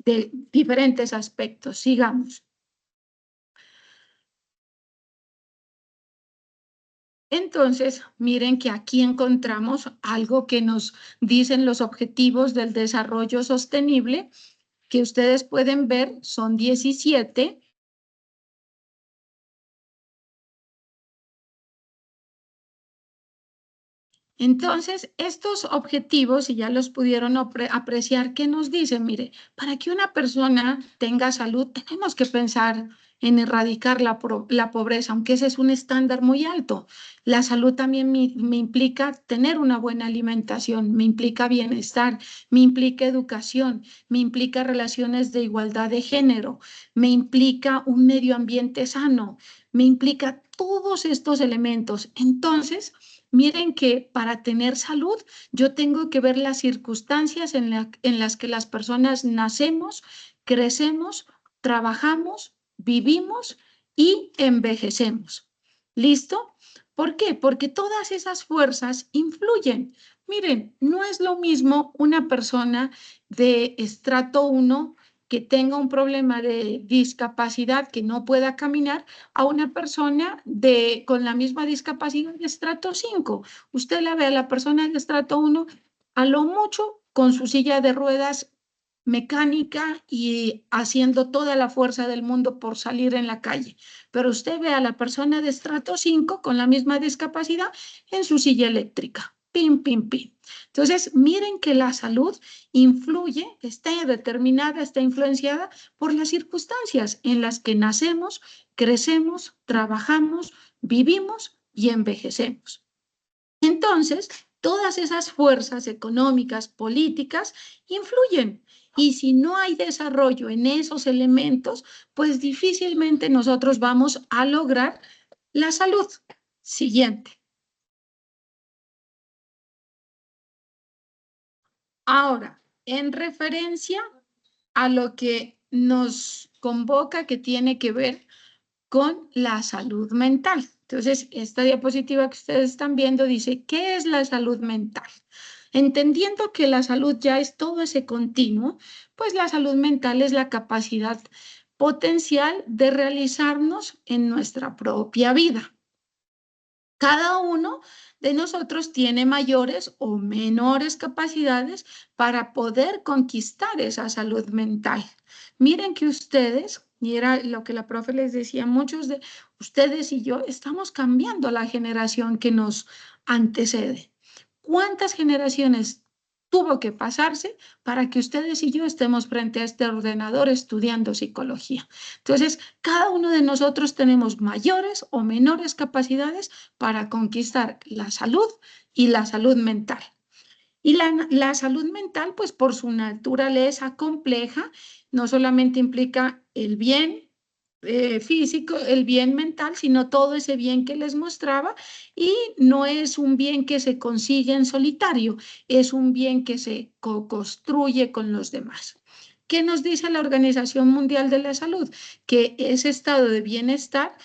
C: de diferentes aspectos. Sigamos. Entonces, miren que aquí encontramos algo que nos dicen los objetivos del desarrollo sostenible, que ustedes pueden ver, son 17. Entonces, estos objetivos, si ya los pudieron apreciar, ¿qué nos dicen? Mire, para que una persona tenga salud, tenemos que pensar en erradicar la pobreza, aunque ese es un estándar muy alto. La salud también me implica tener una buena alimentación, me implica bienestar, me implica educación, me implica relaciones de igualdad de género, me implica un medio ambiente sano, me implica todos estos elementos. Entonces, miren que para tener salud yo tengo que ver las circunstancias en las que las personas nacemos, crecemos, trabajamos, vivimos y envejecemos. ¿Listo? ¿Por qué? Porque todas esas fuerzas influyen. Miren, no es lo mismo una persona de estrato 1 que tenga un problema de discapacidad, que no pueda caminar, a una persona con la misma discapacidad de estrato 5. Usted la ve a la persona de estrato 1 a lo mucho con su silla de ruedas mecánica y haciendo toda la fuerza del mundo por salir en la calle. Pero usted ve a la persona de estrato 5 con la misma discapacidad en su silla eléctrica. Pim, pim, pim. Entonces, miren que la salud influye, está determinada, está influenciada por las circunstancias en las que nacemos, crecemos, trabajamos, vivimos y envejecemos. Entonces, todas esas fuerzas económicas, políticas, influyen. Y si no hay desarrollo en esos elementos, pues difícilmente nosotros vamos a lograr la salud. Siguiente. Ahora, en referencia a lo que nos convoca, que tiene que ver con la salud mental. Entonces, esta diapositiva que ustedes están viendo dice, ¿qué es la salud mental? Entendiendo que la salud ya es todo ese continuo, pues la salud mental es la capacidad potencial de realizarnos en nuestra propia vida. Cada uno de nosotros tiene mayores o menores capacidades para poder conquistar esa salud mental. Miren que ustedes, y era lo que la profe les decía, muchos de ustedes y yo estamos cambiando la generación que nos antecede. ¿Cuántas generaciones tuvo que pasarse para que ustedes y yo estemos frente a este ordenador estudiando psicología? Entonces, cada uno de nosotros tenemos mayores o menores capacidades para conquistar la salud y la salud mental. Y la salud mental, pues por su naturaleza compleja, no solamente implica el bien físico, el bien mental, sino todo ese bien que les mostraba, y no es un bien que se consigue en solitario, es un bien que se co-construye con los demás. ¿Qué nos dice la Organización Mundial de la Salud? Que ese estado de bienestar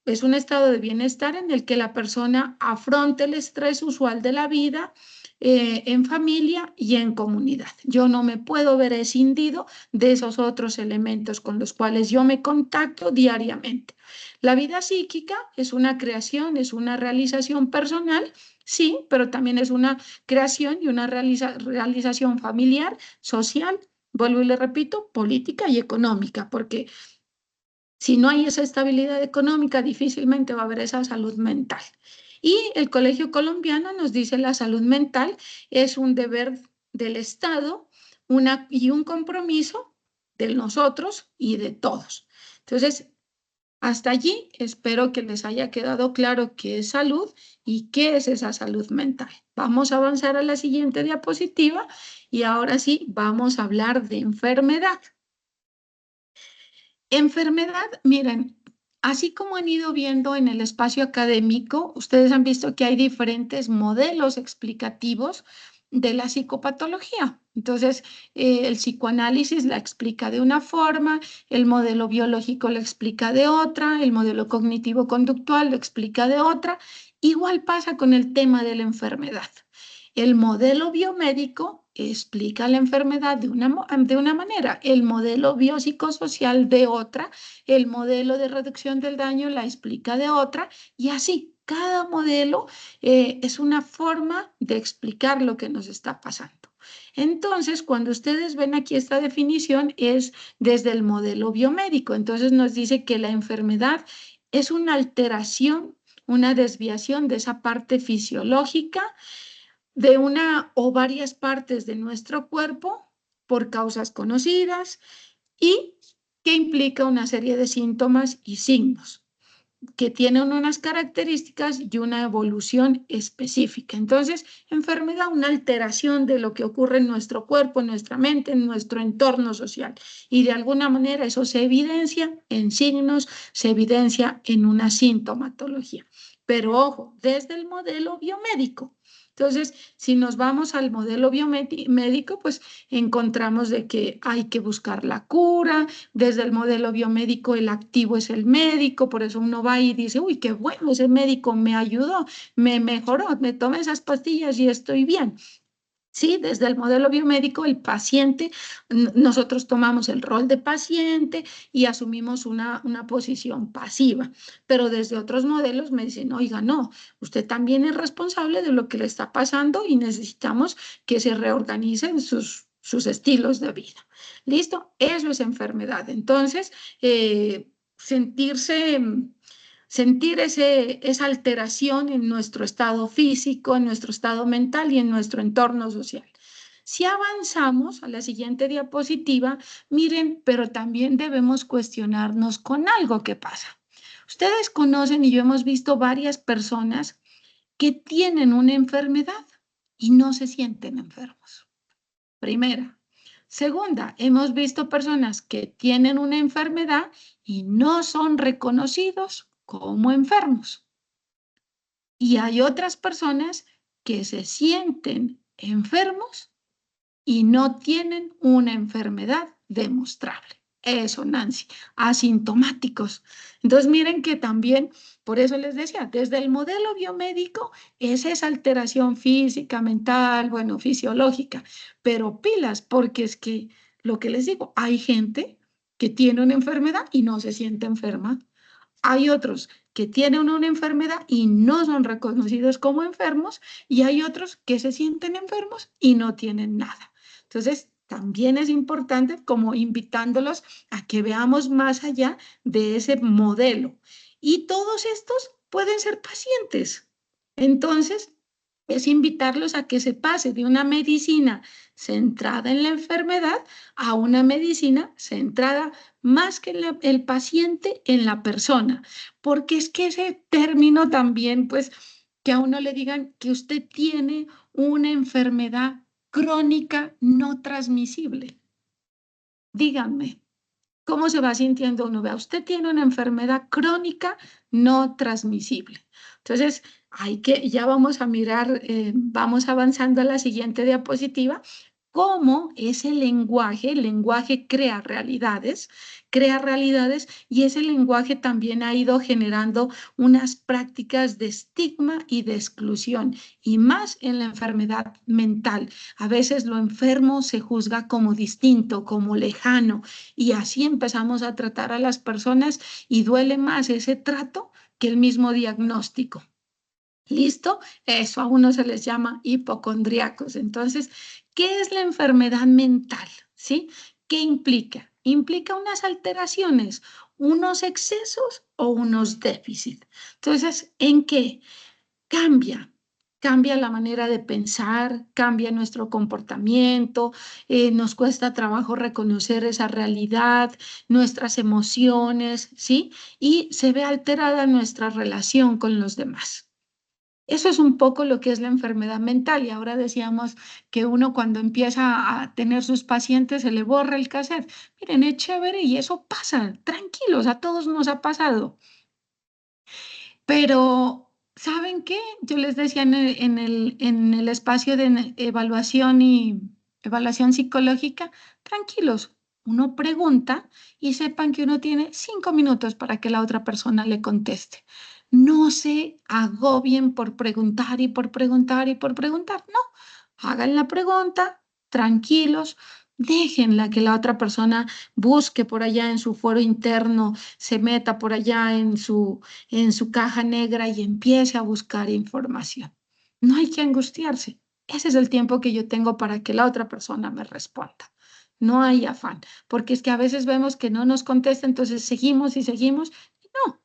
C: es un estado de bienestar en el que la persona afronte el estrés usual de la vida, en familia y en comunidad. Yo no me puedo ver escindido de esos otros elementos con los cuales yo me contacto diariamente. La vida psíquica es una creación, es una realización personal, sí, pero también es una creación y una realización familiar, social, vuelvo y le repito, política y económica, porque si no hay esa estabilidad económica, difícilmente va a haber esa salud mental. Y el Colegio Colombiano nos dice la salud mental es un deber del Estado y un compromiso de nosotros y de todos. Entonces, hasta allí espero que les haya quedado claro qué es salud y qué es esa salud mental. Vamos a avanzar a la siguiente diapositiva y ahora sí vamos a hablar de enfermedad. Enfermedad, miren, así como han ido viendo en el espacio académico, ustedes han visto que hay diferentes modelos explicativos de la psicopatología. Entonces, el psicoanálisis la explica de una forma, el modelo biológico la explica de otra, el modelo cognitivo-conductual lo explica de otra. Igual pasa con el tema de la enfermedad. El modelo biomédico explica la enfermedad de una manera, el modelo biopsicosocial de otra, el modelo de reducción del daño la explica de otra, y así. Cada modelo es una forma de explicar lo que nos está pasando. Entonces, cuando ustedes ven aquí esta definición, es desde el modelo biomédico. Entonces, nos dice que la enfermedad es una alteración, una desviación de esa parte fisiológica de una o varias partes de nuestro cuerpo por causas conocidas y que implica una serie de síntomas y signos que tienen unas características y una evolución específica. Entonces, enfermedad, una alteración de lo que ocurre en nuestro cuerpo, en nuestra mente, en nuestro entorno social. Y de alguna manera eso se evidencia en signos, se evidencia en una sintomatología. pero ojo, desde el modelo biomédico. Entonces, si nos vamos al modelo biomédico, pues encontramos de que hay que buscar la cura. Desde el modelo biomédico, el activo es el médico, por eso uno va y dice, uy, qué bueno, ese médico me ayudó, me mejoró, me tomé esas pastillas y estoy bien. Sí, desde el modelo biomédico, el paciente, nosotros tomamos el rol de paciente y asumimos una posición pasiva, pero desde otros modelos me dicen, oiga, no, usted también es responsable de lo que le está pasando y necesitamos que se reorganicen sus estilos de vida. ¿Listo? Eso es enfermedad. Entonces, sentirse sentir esa alteración en nuestro estado físico, en nuestro estado mental y en nuestro entorno social. Si avanzamos a la siguiente diapositiva, miren, pero también debemos cuestionarnos con algo que pasa. Ustedes conocen y yo hemos visto varias personas que tienen una enfermedad y no se sienten enfermos. Primera. Segunda, hemos visto personas que tienen una enfermedad y no son reconocidos como enfermos. Y hay otras personas que se sienten enfermos y no tienen una enfermedad demostrable. Eso, Nancy, asintomáticos. Entonces, miren que también, por eso les decía, desde el modelo biomédico es esa alteración física, mental, bueno, fisiológica, pero pilas, porque es que lo que les digo, hay gente que tiene una enfermedad y no se siente enferma. Hay otros que tienen una enfermedad y no son reconocidos como enfermos, y hay otros que se sienten enfermos y no tienen nada. Entonces, también es importante como invitándolos a que veamos más allá de ese modelo. Y todos estos pueden ser pacientes. Entonces, es invitarlos a que se pase de una medicina centrada en la enfermedad a una medicina centrada más que el paciente en la persona, porque es que ese término también, pues, que a uno le digan que usted tiene una enfermedad crónica no transmisible. Díganme, ¿cómo se va sintiendo uno? Vea, usted tiene una enfermedad crónica no transmisible. Entonces, ya vamos a mirar, vamos avanzando a la siguiente diapositiva, cómo ese lenguaje, el lenguaje crea realidades y ese lenguaje también ha ido generando unas prácticas de estigma y de exclusión, y más en la enfermedad mental. A veces lo enfermo se juzga como distinto, como lejano, y así empezamos a tratar a las personas y duele más ese trato que el mismo diagnóstico. ¿Listo? Eso a uno se les llama hipocondríacos. Entonces, ¿qué es la enfermedad mental? ¿Sí? ¿Qué implica? Implica unas alteraciones, unos excesos o unos déficits. Entonces, ¿en qué? Cambia, cambia la manera de pensar, cambia nuestro comportamiento, nos cuesta trabajo reconocer esa realidad, nuestras emociones, ¿sí? Y se ve alterada nuestra relación con los demás. Eso es un poco lo que es la enfermedad mental. Y ahora decíamos que uno cuando empieza a tener sus pacientes se le borra el cassette. Miren, es chévere y eso pasa, tranquilos, a todos nos ha pasado. Pero, ¿saben qué? Yo les decía en el espacio de evaluación y evaluación psicológica, tranquilos, uno pregunta y sepan que uno tiene 5 minutos para que la otra persona le conteste. No se agobien por preguntar y por preguntar y por preguntar. No, hagan la pregunta, tranquilos, déjenla que la otra persona busque por allá en su foro interno, se meta por allá en su caja negra y empiece a buscar información. No hay que angustiarse. Ese es el tiempo que yo tengo para que la otra persona me responda. No hay afán, porque es que a veces vemos que no nos contesta, entonces seguimos y seguimos. No,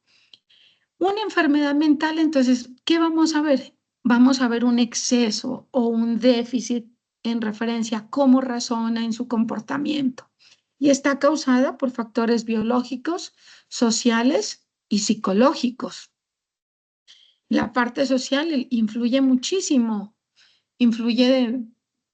C: una enfermedad mental, entonces, ¿qué vamos a ver? Vamos a ver un exceso o un déficit en referencia a cómo razona en su comportamiento. Y está causada por factores biológicos, sociales y psicológicos. La parte social influye muchísimo,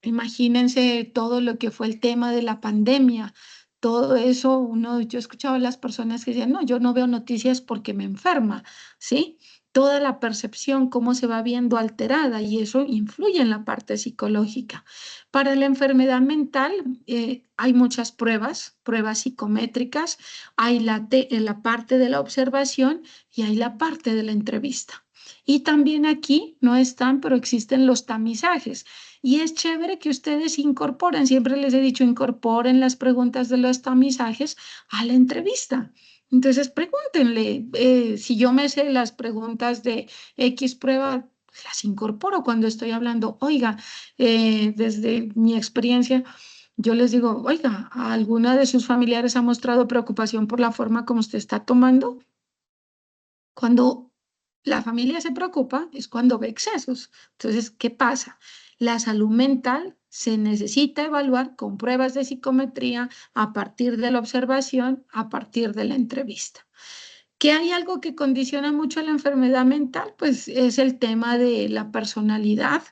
C: imagínense todo lo que fue el tema de la pandemia, todo eso, yo escuchaba a las personas que decían, no, yo no veo noticias porque me enferma, ¿sí? toda la percepción, cómo se va viendo alterada, y eso influye en la parte psicológica. Para la enfermedad mental hay muchas pruebas psicométricas, hay la parte de la observación y hay la parte de la entrevista. Y también aquí no están, pero existen los tamizajes. Y es chévere que ustedes incorporen, siempre les he dicho, incorporen las preguntas de los tamizajes a la entrevista. Entonces pregúntenle, si yo me sé las preguntas de X prueba, las incorporo cuando estoy hablando. Oiga, desde mi experiencia, yo les digo, oiga, ¿alguna de sus familiares ha mostrado preocupación por la forma como usted está tomando? Cuando la familia se preocupa es cuando ve excesos. Entonces, ¿qué pasa? La salud mental se necesita evaluar con pruebas de psicometría a partir de la observación, a partir de la entrevista. ¿Que hay algo que condiciona mucho la enfermedad mental? Pues es el tema de la personalidad.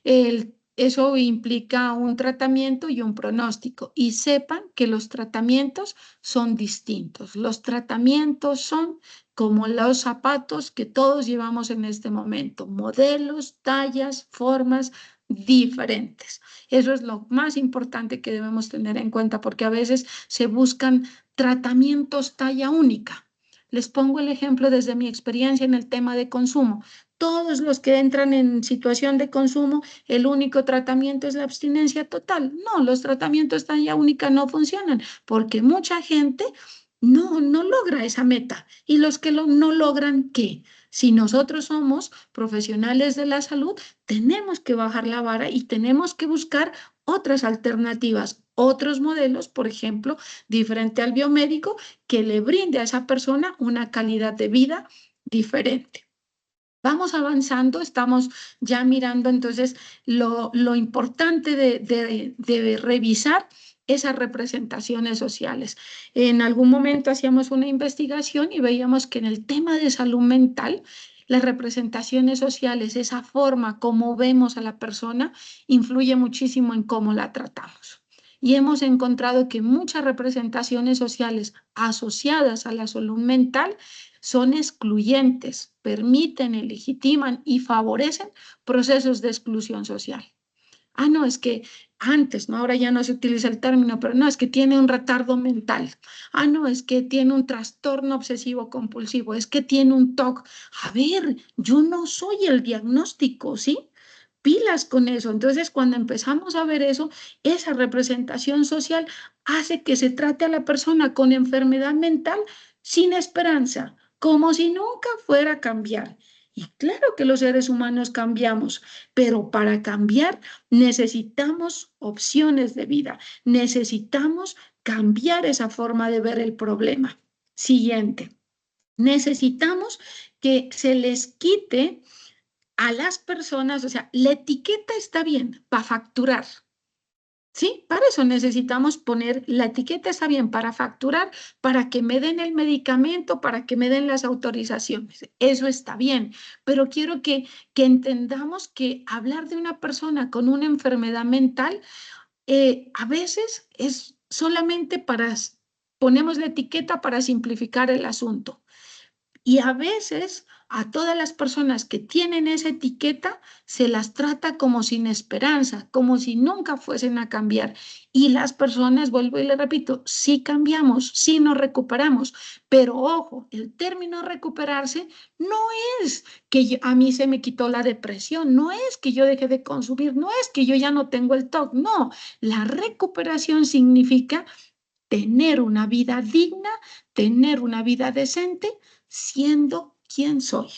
C: Eso implica un tratamiento y un pronóstico. Y sepan que los tratamientos son distintos. Los tratamientos son como los zapatos que todos llevamos en este momento, modelos, tallas, formas diferentes. Eso es lo más importante que debemos tener en cuenta, porque a veces se buscan tratamientos talla única. Les pongo el ejemplo desde mi experiencia en el tema de consumo. Todos los que entran en situación de consumo, el único tratamiento es la abstinencia total. No, los tratamientos talla única no funcionan porque mucha gente no logra esa meta. Y los que no logran, ¿qué? Si nosotros somos profesionales de la salud, tenemos que bajar la vara y tenemos que buscar otras alternativas, otros modelos, por ejemplo, diferente al biomédico, que le brinde a esa persona una calidad de vida diferente. Vamos avanzando, estamos ya mirando entonces lo importante de revisar esas representaciones sociales. En algún momento hacíamos una investigación y veíamos que en el tema de salud mental, las representaciones sociales, esa forma como vemos a la persona, influye muchísimo en cómo la tratamos. Y hemos encontrado que muchas representaciones sociales asociadas a la salud mental son excluyentes, permiten, legitiman y favorecen procesos de exclusión social. Ah, no, es que antes, ¿no? Ahora ya no se utiliza el término, pero no, es que tiene un retardo mental. Ah, no, es que tiene un trastorno obsesivo compulsivo, es que tiene un TOC. A ver, yo no soy el diagnóstico, ¿sí? Pilas con eso. Entonces, cuando empezamos a ver eso, esa representación social hace que se trate a la persona con enfermedad mental sin esperanza, como si nunca fuera a cambiar. Y claro que los seres humanos cambiamos, pero para cambiar necesitamos opciones de vida, necesitamos cambiar esa forma de ver el problema. Siguiente, necesitamos que se les quite a las personas, o sea, la etiqueta está bien para facturar. ¿Sí? Para eso necesitamos poner, la etiqueta está bien para facturar, para que me den el medicamento, para que me den las autorizaciones. Eso está bien, pero quiero que entendamos que hablar de una persona con una enfermedad mental a veces es solamente ponemos la etiqueta para simplificar el asunto. Y a veces a todas las personas que tienen esa etiqueta se las trata como sin esperanza, como si nunca fuesen a cambiar. Y las personas, vuelvo y le repito, sí cambiamos, sí nos recuperamos, pero ojo, el término recuperarse no es que a mí se me quitó la depresión, no es que yo dejé de consumir, no es que yo ya no tengo el TOC, no. La recuperación significa tener una vida digna, tener una vida decente, siendo quien soy.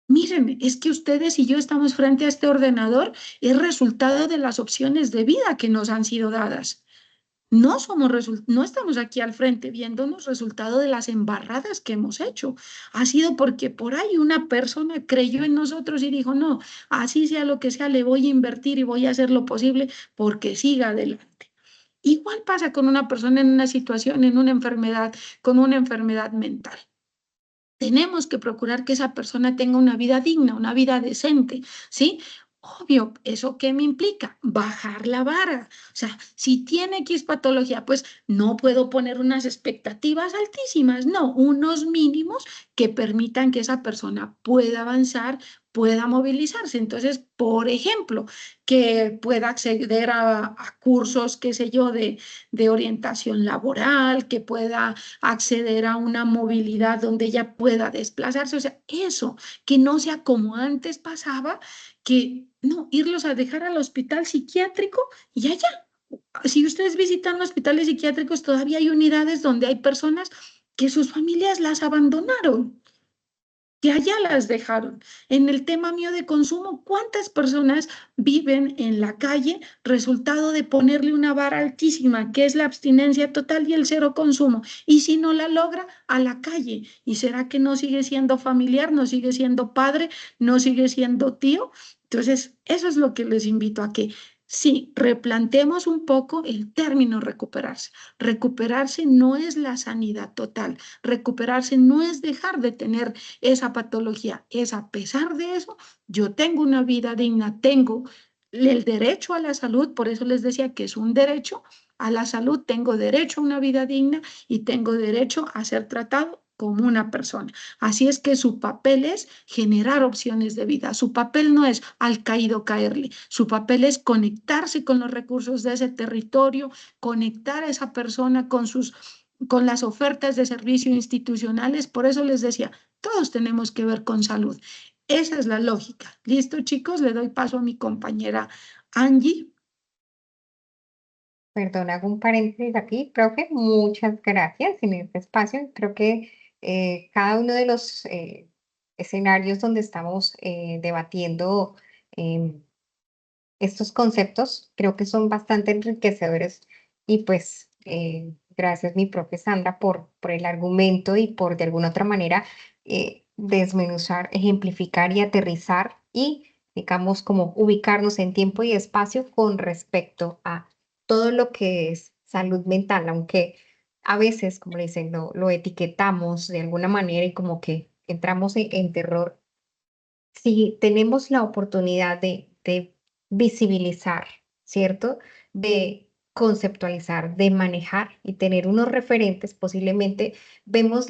C: Miren, es que ustedes y yo estamos frente a este ordenador, es resultado de las opciones de vida que nos han sido dadas. No estamos aquí al frente viéndonos resultado de las embarradas que hemos hecho. Ha sido porque por ahí una persona creyó en nosotros y dijo, no, así sea lo que sea, le voy a invertir y voy a hacer lo posible porque siga adelante. Igual pasa con una persona en una situación, en una enfermedad, con una enfermedad mental. Tenemos que procurar que esa persona tenga una vida digna, una vida decente, ¿sí? Obvio, ¿eso qué me implica? Bajar la vara. O sea, si tiene X patología, pues no puedo poner unas expectativas altísimas, no, unos mínimos que permitan que esa persona pueda avanzar, pueda movilizarse. Entonces, por ejemplo, que pueda acceder a cursos, qué sé yo, de orientación laboral, que pueda acceder a una movilidad donde ella pueda desplazarse. O sea, eso, que no sea como antes pasaba, que no, irlos a dejar al hospital psiquiátrico y allá. Si ustedes visitan hospitales psiquiátricos, todavía hay unidades donde hay personas que sus familias las abandonaron, que allá las dejaron. En el tema mío de consumo, ¿cuántas personas viven en la calle resultado de ponerle una vara altísima, que es la abstinencia total y el cero consumo? Y si no la logra, a la calle. ¿Y será que no sigue siendo familiar, no sigue siendo padre, no sigue siendo tío? Entonces, eso es lo que les invito a que sí, replantemos un poco el término recuperarse. Recuperarse no es la sanidad total. Recuperarse no es dejar de tener esa patología. Es a pesar de eso, yo tengo una vida digna, tengo el derecho a la salud, por eso les decía que es un derecho a la salud, tengo derecho a una vida digna y tengo derecho a ser tratado como una persona. Así es que su papel es generar opciones de vida. Su papel no es al caído caerle. Su papel es conectarse con los recursos de ese territorio, conectar a esa persona con las ofertas de servicio institucionales. Por eso les decía, todos tenemos que ver con salud. Esa es la lógica. ¿Listo, chicos? Le doy paso a mi compañera Angie.
A: Perdón, hago un paréntesis aquí, profe. Muchas gracias en este espacio. Creo que cada uno de los escenarios donde estamos debatiendo em, estos conceptos, creo que son bastante enriquecedores y pues gracias mi profe Sandra por el argumento y por de alguna otra manera desmenuzar, ejemplificar y aterrizar y digamos como ubicarnos en tiempo y espacio con respecto a todo lo que es salud mental, aunque a veces, como le dicen, lo etiquetamos de alguna manera y como que entramos en terror. Si tenemos la oportunidad de visibilizar, ¿cierto? De conceptualizar, de manejar y tener unos referentes, posiblemente vemos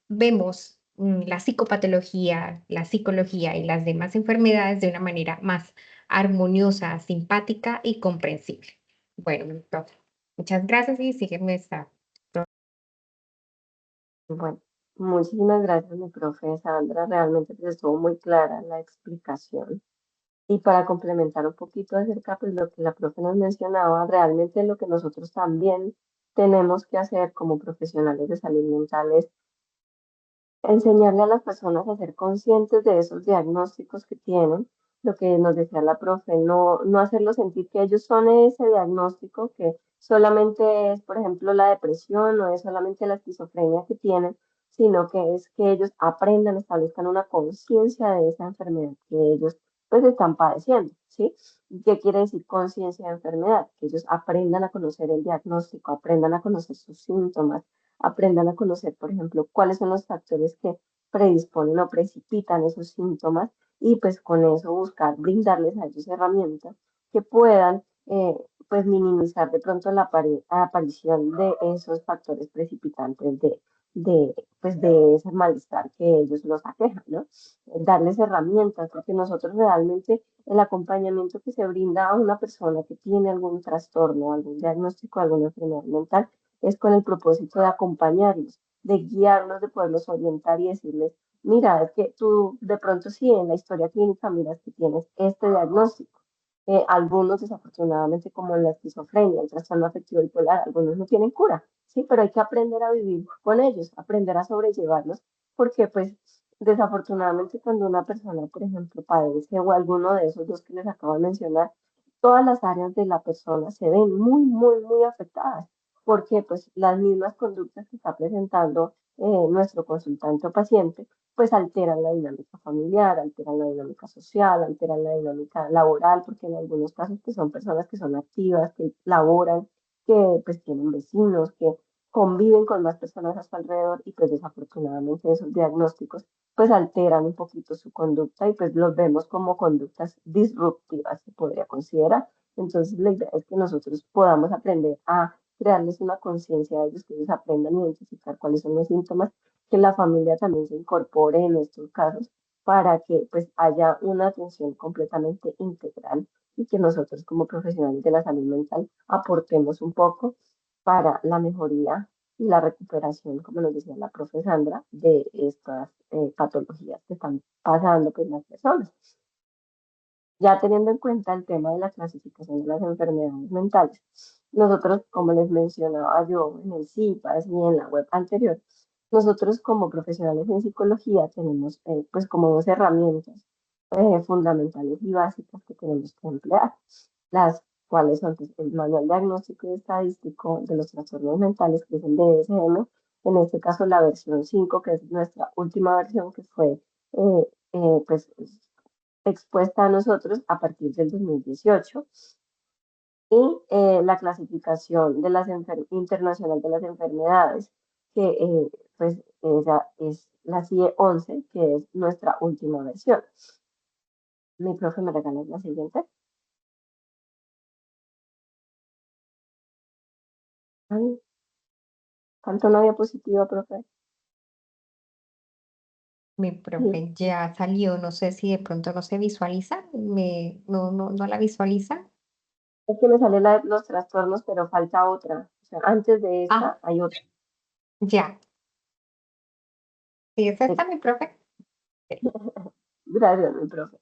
A: vemos la psicopatología, la psicología y las demás enfermedades de una manera más armoniosa, simpática y comprensible. Bueno, entonces, muchas gracias y sígueme esta.
B: Bueno, muchísimas gracias, mi profe Sandra. Realmente pues, estuvo muy clara la explicación. Y para complementar un poquito acerca de lo que la profe nos mencionaba, realmente lo que nosotros también tenemos que hacer como profesionales de salud mental es enseñarle a las personas a ser conscientes de esos diagnósticos que tienen, lo que nos decía la profe, no hacerlos sentir que ellos son ese diagnóstico, que solamente es, por ejemplo, la depresión, no es solamente la esquizofrenia que tienen, sino que es que ellos aprendan, establezcan una conciencia de esa enfermedad que ellos pues están padeciendo, ¿sí? ¿Qué quiere decir conciencia de enfermedad? Que ellos aprendan a conocer el diagnóstico, aprendan a conocer sus síntomas, aprendan a conocer, por ejemplo, cuáles son los factores que predisponen o precipitan esos síntomas y pues con eso buscar brindarles a ellos herramientas que puedan pues minimizar de pronto la aparición de esos factores precipitantes pues de ese malestar que ellos los aquejan, ¿no? Darles herramientas, porque nosotros realmente el acompañamiento que se brinda a una persona que tiene algún trastorno, algún diagnóstico, alguna enfermedad mental, es con el propósito de acompañarlos, de guiarlos, de poderlos orientar y decirles, mira, es que tú de pronto sí en la historia clínica miras que tienes este diagnóstico. Algunos desafortunadamente como en la esquizofrenia, el trastorno afectivo bipolar, algunos no tienen cura, sí, pero hay que aprender a vivir con ellos, aprender a sobrellevarlos, porque pues desafortunadamente cuando una persona, por ejemplo, padece o alguno de esos dos que les acabo de mencionar, todas las áreas de la persona se ven muy, muy, muy afectadas porque pues las mismas conductas que está presentando nuestro consultante o paciente, pues alteran la dinámica familiar, alteran la dinámica social, alteran la dinámica laboral, porque en algunos casos pues son personas que son activas, que laboran, que pues tienen vecinos, que conviven con más personas a su alrededor y pues desafortunadamente esos diagnósticos pues alteran un poquito su conducta y pues los vemos como conductas disruptivas, se podría considerar. Entonces la idea es que nosotros podamos aprender a crearles una conciencia a ellos, que ellos aprendan a identificar cuáles son los síntomas, que la familia también se incorpore en estos casos para que pues haya una atención completamente integral y que nosotros como profesionales de la salud mental aportemos un poco para la mejoría y la recuperación, como nos decía la profe Sandra, de estas patologías que están pasando pues las personas. Ya teniendo en cuenta el tema de la clasificación de las enfermedades mentales, nosotros, como les mencionaba yo en el CIPAS y en la web anterior, nosotros como profesionales en psicología tenemos pues como dos herramientas fundamentales y básicas que tenemos que emplear, las cuales son pues, el Manual Diagnóstico y Estadístico de los Trastornos Mentales, que es el DSM, en este caso la versión 5, que es nuestra última versión que fue pues expuesta a nosotros a partir del 2018 y la clasificación de las internacional de las enfermedades, que pues esa es la CIE 11, que es nuestra última versión. Mi profe me regala la siguiente. Ay, falta una diapositiva, profe.
A: Mi
B: Sí,
A: profe ya salió, no sé si de pronto no se visualiza, no la visualiza.
B: es que me sale la de los trastornos, pero falta otra. O sea, antes de
A: Ah,
B: esta hay otra.
A: ya. Sí, es esta,
B: Ex-
A: mi profe.
B: Gracias, mi profe.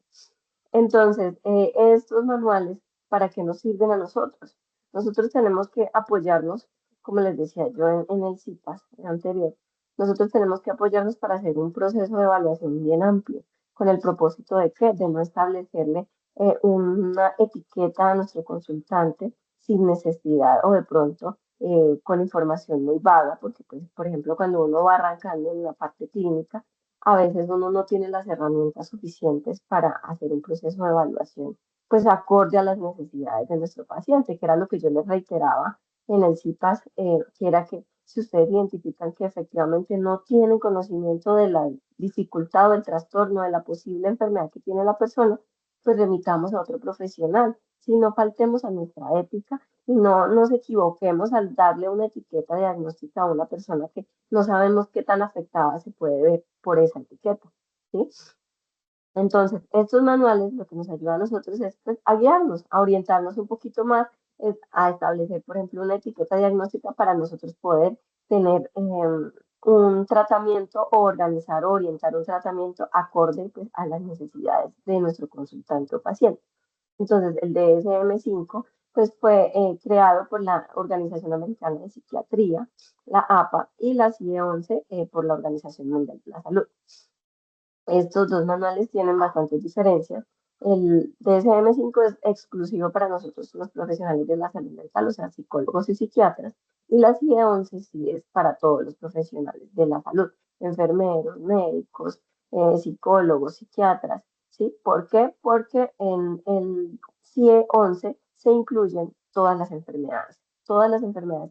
B: Entonces, estos manuales, ¿para qué nos sirven a nosotros? Nosotros tenemos que apoyarnos, como les decía yo en el CIPAS anterior, nosotros tenemos que apoyarnos para hacer un proceso de evaluación bien amplio, con el propósito de que, de no establecerle una etiqueta a nuestro consultante sin necesidad o de pronto con información muy vaga, porque, pues, por ejemplo, cuando uno va arrancando en la parte clínica, a veces uno no tiene las herramientas suficientes para hacer un proceso de evaluación, pues acorde a las necesidades de nuestro paciente, que era lo que yo les reiteraba en el CIPAS, que era que si ustedes identifican que efectivamente no tienen conocimiento de la dificultad o del trastorno, de la posible enfermedad que tiene la persona, pues remitamos a otro profesional. Si no faltemos a nuestra ética y no nos equivoquemos al darle una etiqueta diagnóstica a una persona que no sabemos qué tan afectada se puede ver por esa etiqueta, ¿sí? Entonces, estos manuales lo que nos ayuda a nosotros es pues, a guiarnos, a orientarnos un poquito más, a establecer, por ejemplo, una etiqueta diagnóstica para nosotros poder tener un tratamiento o organizar o orientar un tratamiento acorde pues, a las necesidades de nuestro consultante o paciente. Entonces, el DSM-5 pues, fue creado por la Organización Americana de Psiquiatría, la APA, y la CIE-11 por la Organización Mundial de la Salud. Estos dos manuales tienen bastantes diferencias. El DSM-5 es exclusivo para nosotros los profesionales de la salud mental, o sea, psicólogos y psiquiatras, y la CIE-11 sí es para todos los profesionales de la salud, enfermeros, médicos, psicólogos, psiquiatras, ¿sí? ¿Por qué? Porque en el CIE-11 se incluyen todas las enfermedades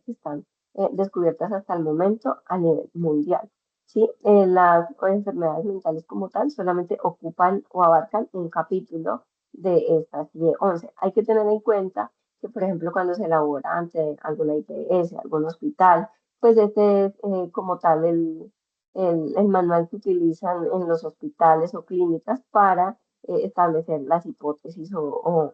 B: que están descubiertas hasta el momento a nivel mundial. ¿Sí? Las enfermedades mentales como tal solamente ocupan o abarcan un capítulo de estas 11. Hay que tener en cuenta que, por ejemplo, cuando se elabora ante alguna IPS, algún hospital, pues este es como tal el manual que utilizan en los hospitales o clínicas para establecer las hipótesis o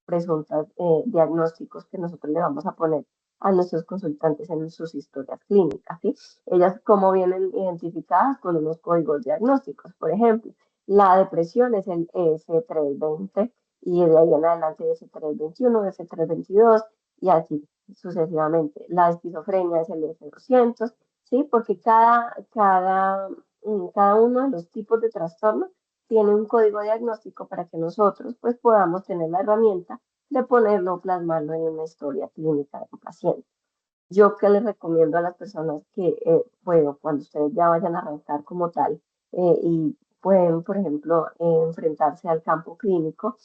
B: presuntas diagnósticos que nosotros le vamos a poner a nuestros consultantes en sus historias clínicas, ¿sí? Ellas como vienen identificadas con unos códigos diagnósticos. Por ejemplo, la depresión es el F320 y de ahí en adelante F321, F322 y así sucesivamente. La esquizofrenia es el F200, ¿sí? Porque cada uno de los tipos de trastornos tiene un código diagnóstico para que nosotros pues podamos tener la herramienta de ponerlo, plasmarlo en una historia clínica de un paciente. Yo que les recomiendo a las personas que, bueno, cuando ustedes ya vayan a arrancar como tal y pueden, por ejemplo, enfrentarse al campo clínico,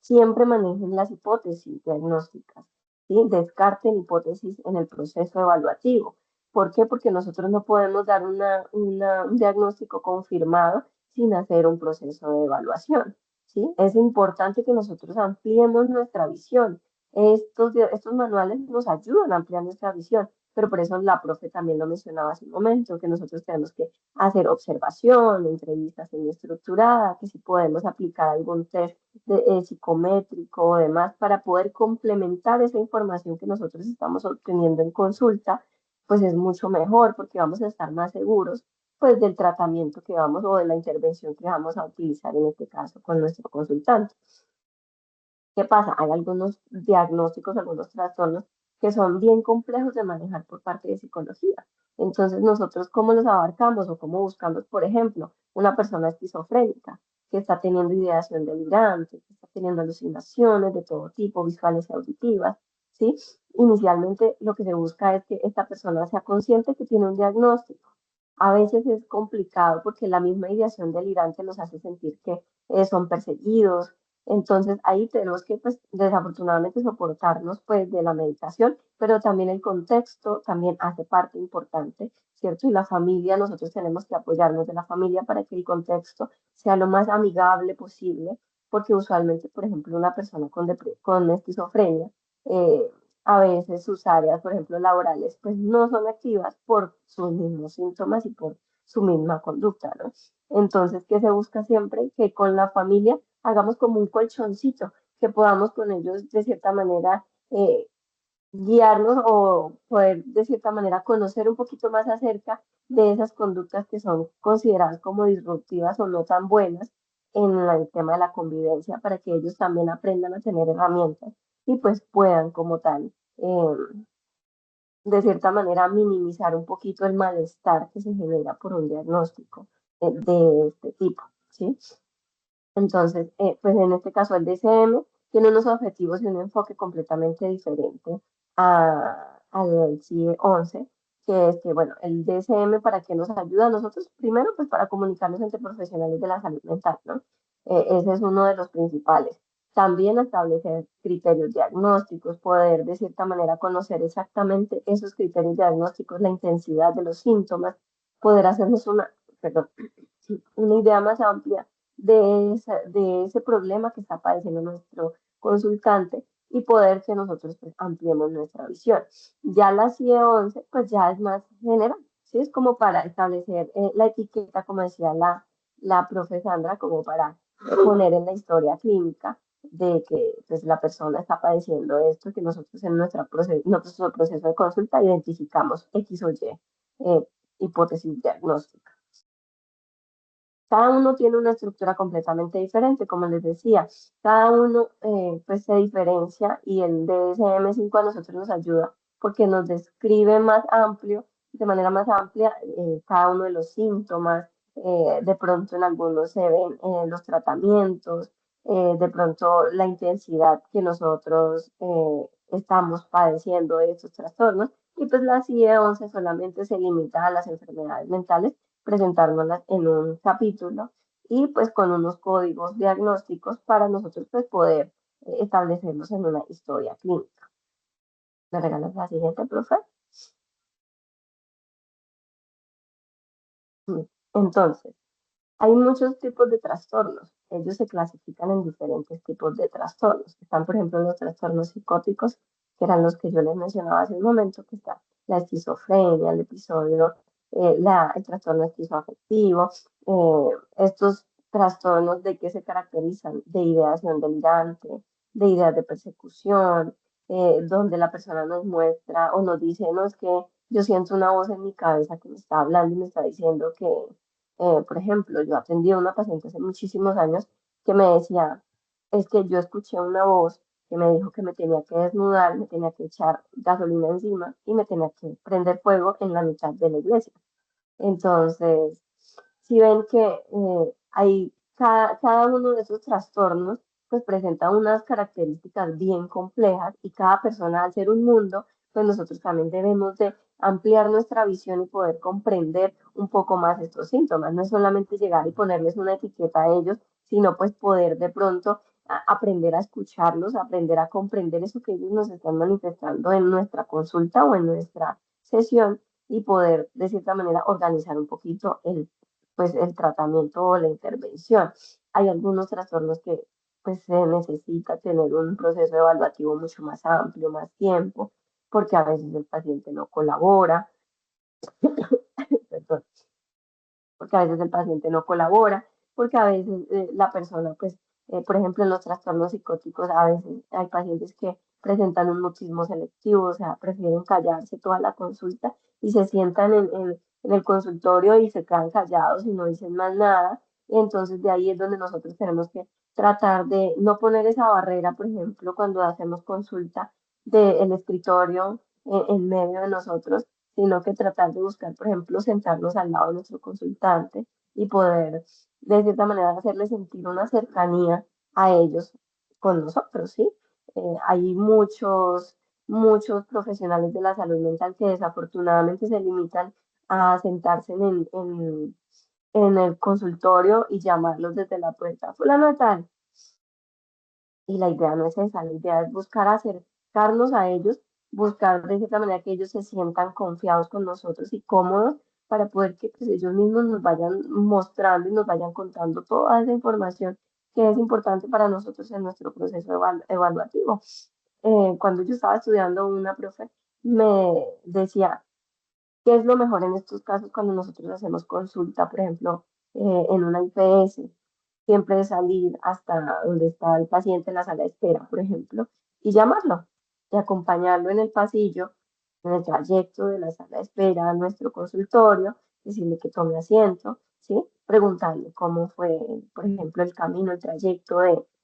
B: siempre manejen las hipótesis diagnósticas, ¿sí? Descarten hipótesis en el proceso evaluativo. ¿Por qué? Porque nosotros no podemos dar un diagnóstico confirmado sin hacer un proceso de evaluación, ¿sí? Es importante que nosotros ampliemos nuestra visión. Estos manuales nos ayudan a ampliar nuestra visión, pero por eso la profe también lo mencionaba hace un momento, que nosotros tenemos que hacer observación, entrevistas semiestructuradas, que si podemos aplicar algún test psicométrico o demás para poder complementar esa información que nosotros estamos obteniendo en consulta, pues es mucho mejor porque vamos a estar más seguros pues del tratamiento que vamos o de la intervención que vamos a utilizar en este caso con nuestro consultante. ¿Qué pasa? Hay algunos diagnósticos, algunos trastornos que son bien complejos de manejar por parte de psicología. Entonces, nosotros, ¿cómo los abarcamos o cómo buscamos, por ejemplo, una persona esquizofrénica que está teniendo ideación delirante, que está teniendo alucinaciones de todo tipo, visuales y auditivas, ¿sí? Inicialmente, lo que se busca es que esta persona sea consciente que tiene un diagnóstico. A veces es complicado porque la misma ideación delirante nos hace sentir que son perseguidos. Entonces ahí tenemos que, pues, desafortunadamente soportarnos, pues, de la medicación, pero también el contexto también hace parte importante, ¿cierto? Y la familia, nosotros tenemos que apoyarnos de la familia para que el contexto sea lo más amigable posible, porque usualmente, por ejemplo, una persona con esquizofrenia, eh, a veces sus áreas, por ejemplo, laborales, pues no son activas por sus mismos síntomas y por su misma conducta, ¿no? Entonces, ¿qué se busca siempre? Que con la familia hagamos como un colchoncito, que podamos con ellos de cierta manera guiarnos o poder de cierta manera conocer un poquito más acerca de esas conductas que son consideradas como disruptivas o no tan buenas en el tema de la convivencia para que ellos también aprendan a tener herramientas y pues puedan como tal de cierta manera minimizar un poquito el malestar que se genera por un diagnóstico de este tipo, ¿sí? Entonces, pues en este caso el DCM tiene unos objetivos y un enfoque completamente diferente al CIE 11, que es que, bueno, el DCM para qué nos ayuda a nosotros, primero, pues para comunicarnos entre profesionales de la salud mental, ¿no? Ese es uno de los principales. También establecer criterios diagnósticos, poder de cierta manera conocer exactamente esos criterios diagnósticos, la intensidad de los síntomas, poder hacernos perdón, una idea más amplia de ese problema que está padeciendo nuestro consultante y poder que nosotros pues, ampliemos nuestra visión. Ya la CIE 11 pues ya es más general, ¿sí? Es como para establecer la etiqueta, como decía la profe Sandra, como para poner en la historia clínica de que pues, la persona está padeciendo esto, que nosotros en nuestro proceso de consulta identificamos X o Y hipótesis diagnóstica. Cada uno tiene una estructura completamente diferente, como les decía, cada uno pues se diferencia y el DSM-5 a nosotros nos ayuda porque nos describe más amplio, de manera más amplia, cada uno de los síntomas, de pronto en algunos se ven los tratamientos, de pronto la intensidad que nosotros estamos padeciendo de estos trastornos y pues la CIE 11 solamente se limita a las enfermedades mentales presentárnoslas en un capítulo y pues con unos códigos diagnósticos para nosotros pues poder establecerlos en una historia clínica. ¿Me regalas la siguiente, profe? Entonces, hay muchos tipos de trastornos. Ellos se clasifican en diferentes tipos de trastornos. Están, por ejemplo, los trastornos psicóticos, que eran los que yo les mencionaba hace un momento, que está la esquizofrenia, el episodio, el trastorno esquizoafectivo. Estos trastornos de qué se caracterizan, de ideación delirante, de ideas de persecución, donde la persona nos muestra o nos dice, no, es que yo siento una voz en mi cabeza que me está hablando y me está diciendo que por ejemplo, yo atendí a una paciente hace muchísimos años que me decía, es que yo escuché una voz que me dijo que me tenía que desnudar, me tenía que echar gasolina encima y me tenía que prender fuego en la mitad de la iglesia. Entonces, si ven que cada uno de esos trastornos pues presenta unas características bien complejas y cada persona al ser un mundo, pues nosotros también debemos de ampliar nuestra visión y poder comprender un poco más estos síntomas. No es solamente llegar y ponerles una etiqueta a ellos, sino pues poder de pronto aprender a escucharlos, aprender a comprender eso que ellos nos están manifestando en nuestra consulta o en nuestra sesión y poder de cierta manera organizar un poquito pues, el tratamiento o la intervención. Hay algunos trastornos que pues se necesita tener un proceso evaluativo mucho más amplio, más tiempo, porque a veces el paciente no colabora, perdón, porque a veces el paciente no colabora, porque a veces la persona, pues, por ejemplo, en los trastornos psicóticos, a veces hay pacientes que presentan un mutismo selectivo, o sea, prefieren callarse toda la consulta y se sientan en el consultorio y se quedan callados y no dicen más nada. Y entonces de ahí es donde nosotros tenemos que tratar de no poner esa barrera, por ejemplo, cuando hacemos consulta del escritorio en medio de nosotros, sino que tratar de buscar, por ejemplo, sentarnos al lado de nuestro consultante y poder, de cierta manera, hacerles sentir una cercanía a ellos con nosotros, ¿sí? Hay muchos profesionales de la salud mental que desafortunadamente se limitan a sentarse en el consultorio y llamarlos desde la puerta. Fulano de tal, y la idea no es esa, la idea es buscar acercarnos a ellos, buscar de cierta manera que ellos se sientan confiados con nosotros y cómodos para poder que pues, ellos mismos nos vayan mostrando y nos vayan contando toda esa información que es importante para nosotros en nuestro proceso evaluativo. Cuando yo estaba estudiando, una profe me decía, ¿qué es lo mejor en estos casos cuando nosotros hacemos consulta, por ejemplo, en una IPS? Siempre salir hasta donde está el paciente en la sala de espera, por ejemplo, y llamarlo, y acompañarlo en el pasillo, en el trayecto de la sala de espera a nuestro consultorio, decirle que tome asiento, ¿sí? Preguntarle cómo fue, por ejemplo, el camino, el trayecto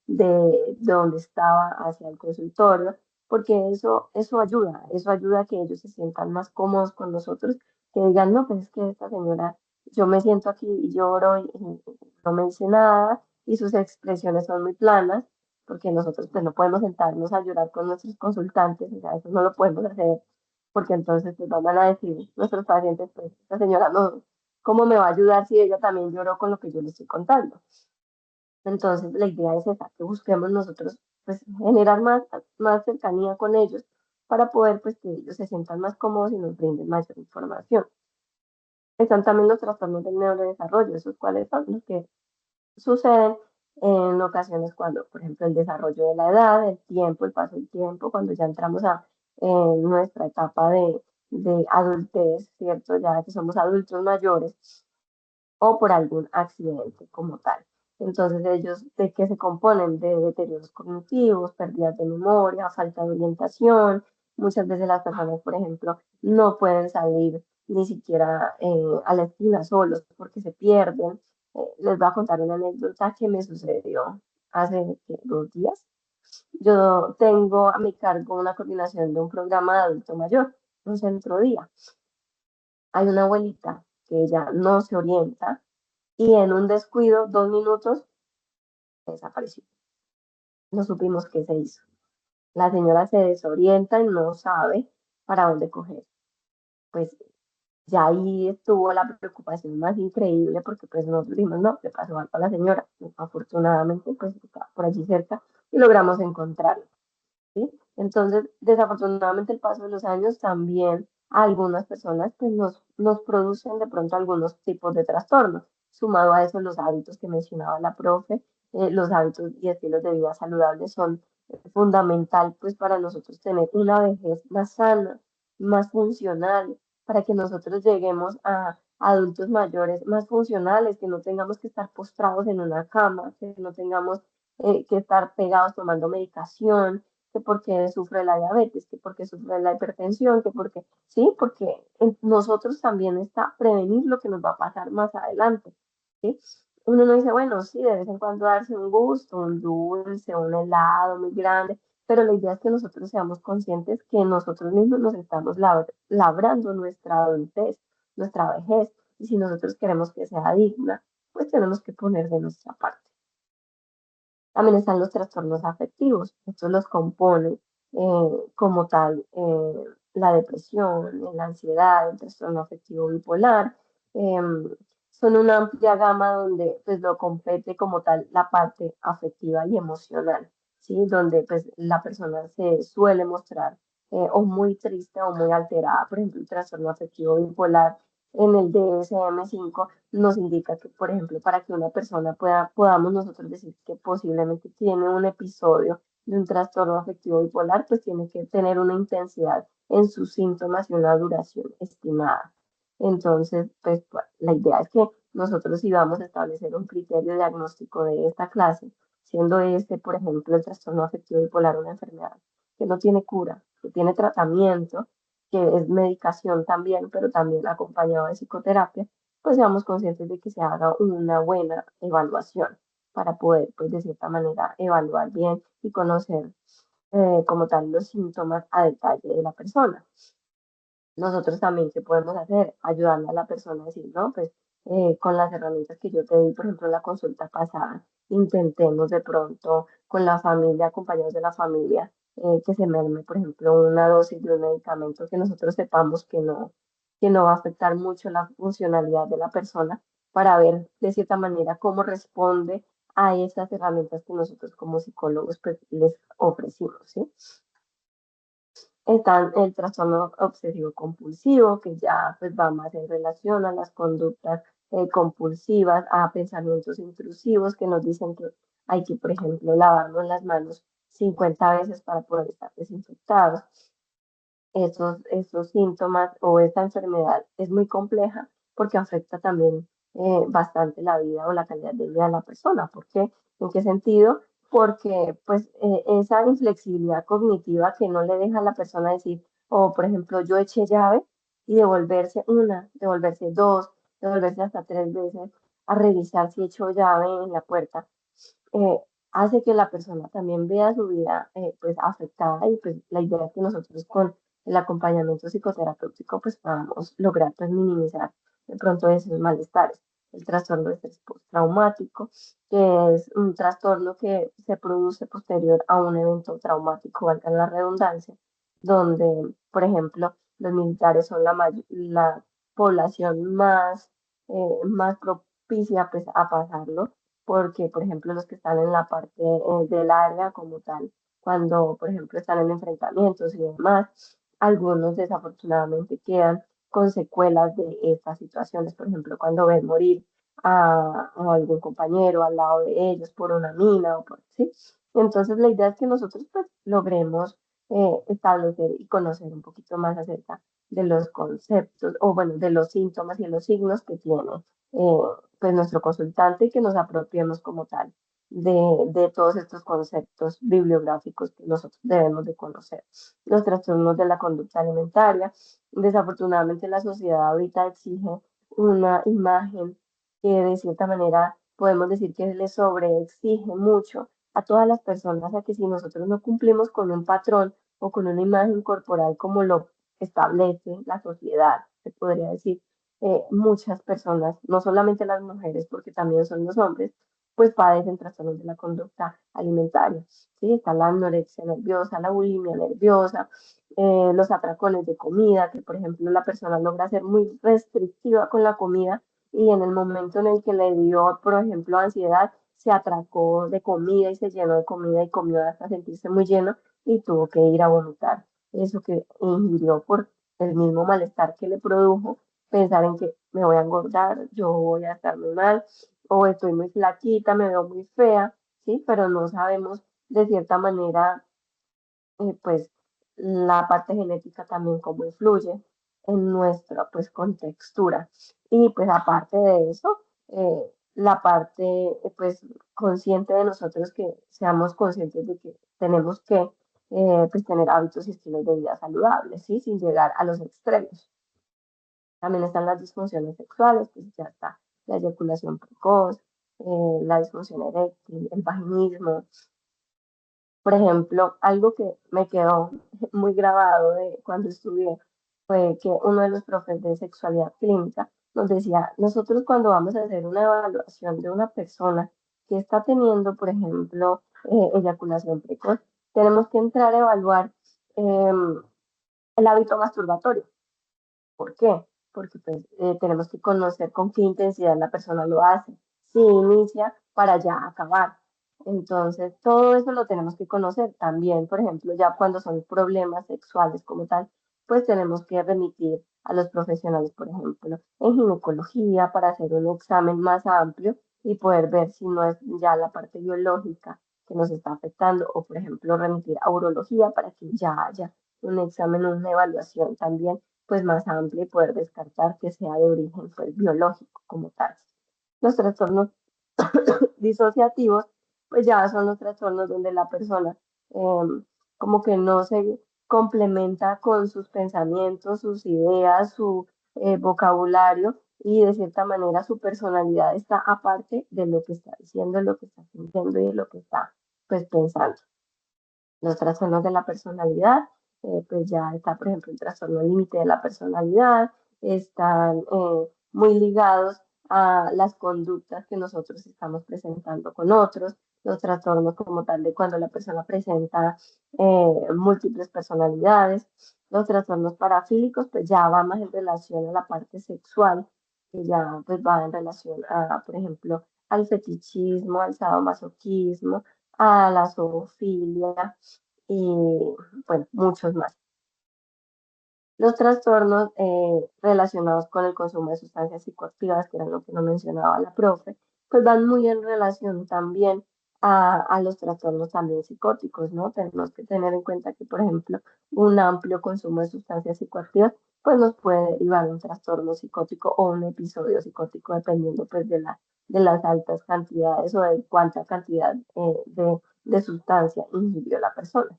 B: de donde estaba hacia el consultorio, porque eso ayuda a que ellos se sientan más cómodos con nosotros, que digan, no, pues es que esta señora, yo me siento aquí y lloro y no me dice nada y sus expresiones son muy planas, porque nosotros pues no podemos sentarnos a llorar con nuestros consultantes, o sea, eso no lo podemos hacer, porque entonces pues van a decir nuestros pacientes, pues esta señora no, ¿cómo me va a ayudar si ella también lloró con lo que yo le estoy contando? Entonces la idea es esa, que busquemos nosotros pues generar más cercanía con ellos para poder pues que ellos se sientan más cómodos y nos brinden mayor información. Están también los trastornos del neurodesarrollo, esos cuáles son los que suceden en ocasiones cuando, por ejemplo, el desarrollo de la edad, el tiempo, el paso del tiempo, cuando ya entramos a nuestra etapa de adultez, ¿cierto? Ya que somos adultos mayores, o por algún accidente como tal. Entonces, ellos, ¿de qué se componen? De deterioros cognitivos, pérdidas de memoria, falta de orientación. Muchas veces las personas, por ejemplo, no pueden salir ni siquiera a la esquina solos porque se pierden. Les voy a contar una anécdota que me sucedió hace 2 días. Yo tengo a mi cargo una coordinación de un programa de adulto mayor, un centro día. Hay una abuelita que ella no se orienta y en un descuido, 2 minutos, desapareció. No supimos qué se hizo. La señora se desorienta y no sabe para dónde coger. Pues ya ahí estuvo la preocupación más increíble porque pues nosotros dijimos, no, le pasó algo a la señora. Afortunadamente, pues está por allí cerca y logramos encontrarla. ¿Sí? Entonces, desafortunadamente, el paso de los años también a algunas personas pues, nos producen de pronto algunos tipos de trastornos. Sumado a eso, los hábitos que mencionaba la profe, los hábitos y estilos de vida saludables son fundamental pues, para nosotros tener una vejez más sana, más funcional, para que nosotros lleguemos a adultos mayores más funcionales, que no tengamos que estar postrados en una cama, que no tengamos que estar pegados tomando medicación, que porque sufre la diabetes, que porque sufre la hipertensión, que porque, sí, porque en nosotros también está prevenir lo que nos va a pasar más adelante, ¿sí? Uno no dice, bueno, sí, de vez en cuando darse un gusto, un dulce, un helado muy grande, pero la idea es que nosotros seamos conscientes que nosotros mismos nos estamos labrando nuestra adultez, nuestra vejez, y si nosotros queremos que sea digna, pues tenemos que poner de nuestra parte. También están los trastornos afectivos. Estos los componen como tal la depresión, la ansiedad, el trastorno afectivo bipolar. Son una amplia gama donde pues lo compete como tal la parte afectiva y emocional, ¿sí? Donde pues la persona se suele mostrar o muy triste o muy alterada. Por ejemplo, el trastorno afectivo bipolar en el DSM-5 nos indica que, por ejemplo, para que una persona podamos nosotros decir que posiblemente tiene un episodio de un trastorno afectivo bipolar, pues tiene que tener una intensidad en sus síntomas y una duración estimada. Entonces, pues la idea es que nosotros si vamos a establecer un criterio diagnóstico de esta clase, siendo este, por ejemplo, el trastorno afectivo bipolar una enfermedad que no tiene cura, que tiene tratamiento, que es medicación también, pero también acompañado de psicoterapia, pues seamos conscientes de que se haga una buena evaluación para poder, pues de cierta manera, evaluar bien y conocer como tal los síntomas a detalle de la persona. Nosotros también, ¿qué podemos hacer? Ayudando a la persona a decir, no, pues con las herramientas que yo te di, por ejemplo, en la consulta pasada, intentemos de pronto con la familia, acompañados de la familia, que se merme, por ejemplo, una dosis de un medicamento que nosotros sepamos que no va a afectar mucho la funcionalidad de la persona para ver de cierta manera cómo responde a esas herramientas que nosotros como psicólogos pues, les ofrecimos, ¿sí? Está el trastorno obsesivo compulsivo, que ya pues va más en relación a las conductas compulsivas, a pensamientos intrusivos que nos dicen que hay que, por ejemplo, lavarnos las manos 50 veces para poder estar desinfectados. Esos síntomas o esta enfermedad es muy compleja porque afecta también bastante la vida o la calidad de vida de la persona. ¿Por qué? ¿En qué sentido? Porque pues esa inflexibilidad cognitiva que no le deja a la persona decir, o por ejemplo, yo eché llave y devolverse una, devolverse dos, devolverse hasta tres veces a revisar si echó llave en la puerta, eh, hace que la persona también vea su vida pues afectada y pues la idea es que nosotros con el acompañamiento psicoterapéutico pues podamos lograr pues minimizar de pronto esos malestares. El trastorno de estrés postraumático, que es un trastorno que se produce posterior a un evento traumático, valga la redundancia, donde, por ejemplo, los militares son la población más propicia pues, a pasarlo porque, por ejemplo, los que están en la parte del área como tal, cuando, por ejemplo, están en enfrentamientos y demás, algunos desafortunadamente quedan con secuelas de estas situaciones, por ejemplo, cuando ven morir a algún compañero al lado de ellos por una mina o por sí. Entonces, la idea es que nosotros pues, logremos establecer y conocer un poquito más acerca de los conceptos o, bueno, de los síntomas y los signos que tiene eh, pues nuestro consultante y que nos apropiemos como tal de todos estos conceptos bibliográficos que nosotros debemos de conocer. Los trastornos de la conducta alimentaria. Desafortunadamente la sociedad ahorita exige una imagen que de cierta manera podemos decir que le sobreexige mucho a todas las personas a que si nosotros no cumplimos con un patrón o con una imagen corporal como lo establece la sociedad, se podría decir, muchas personas, no solamente las mujeres, porque también son los hombres, pues padecen trastornos de la conducta alimentaria. ¿Sí? Está la anorexia nerviosa, la bulimia nerviosa, los atracones de comida, que por ejemplo la persona logra ser muy restrictiva con la comida y en el momento en el que le dio, por ejemplo, ansiedad, se atracó de comida y se llenó de comida y comió hasta sentirse muy lleno y tuvo que ir a vomitar. Eso que ingirió por el mismo malestar que le produjo pensar en que me voy a engordar, yo voy a estar muy mal, o estoy muy flaquita, me veo muy fea, ¿sí? Pero no sabemos de cierta manera, pues, la parte genética también cómo influye en nuestra, pues, contextura. Y pues aparte de eso, la parte, pues, consciente de nosotros que seamos conscientes de que tenemos que, pues, tener hábitos y estilos de vida saludables, ¿sí? Sin llegar a los extremos. También están las disfunciones sexuales, pues ya está la eyaculación precoz, la disfunción eréctil, el vaginismo. Por ejemplo, algo que me quedó muy grabado de cuando estudié fue que uno de los profes de sexualidad clínica nos decía, nosotros cuando vamos a hacer una evaluación de una persona que está teniendo, por ejemplo, eyaculación precoz, tenemos que entrar a evaluar el hábito masturbatorio. ¿Por qué? Porque pues, tenemos que conocer con qué intensidad la persona lo hace. Si inicia para ya acabar. Entonces, todo eso lo tenemos que conocer también, por ejemplo, ya cuando son problemas sexuales como tal, pues tenemos que remitir a los profesionales, por ejemplo, en ginecología para hacer un examen más amplio y poder ver si no es ya la parte biológica que nos está afectando, o por ejemplo, remitir a urología para que ya haya un examen, una evaluación también, pues más amplia y poder descartar que sea de origen pues, biológico como tal. Los trastornos disociativos, pues ya son los trastornos donde la persona como que no se complementa con sus pensamientos, sus ideas, su vocabulario y de cierta manera su personalidad está aparte de lo que está diciendo, de lo que está sintiendo y de lo que está pues pensando. Los trastornos de la personalidad, pues ya está, por ejemplo, el trastorno límite de la personalidad, están muy ligados a las conductas que nosotros estamos presentando con otros, los trastornos como tal de cuando la persona presenta múltiples personalidades, los trastornos parafílicos, pues ya va más en relación a la parte sexual, que ya pues va en relación a, por ejemplo, al fetichismo, al sadomasoquismo, a la zoofilia y bueno, muchos más. Los trastornos relacionados con el consumo de sustancias psicoactivas, que era lo que no mencionaba la profe, pues van muy en relación también a los trastornos también psicóticos, ¿no? Tenemos que tener en cuenta que, por ejemplo, un amplio consumo de sustancias psicoactivas, pues nos puede derivar un trastorno psicótico o un episodio psicótico, dependiendo pues de las altas cantidades o de cuánta cantidad de sustancia ingirió la persona.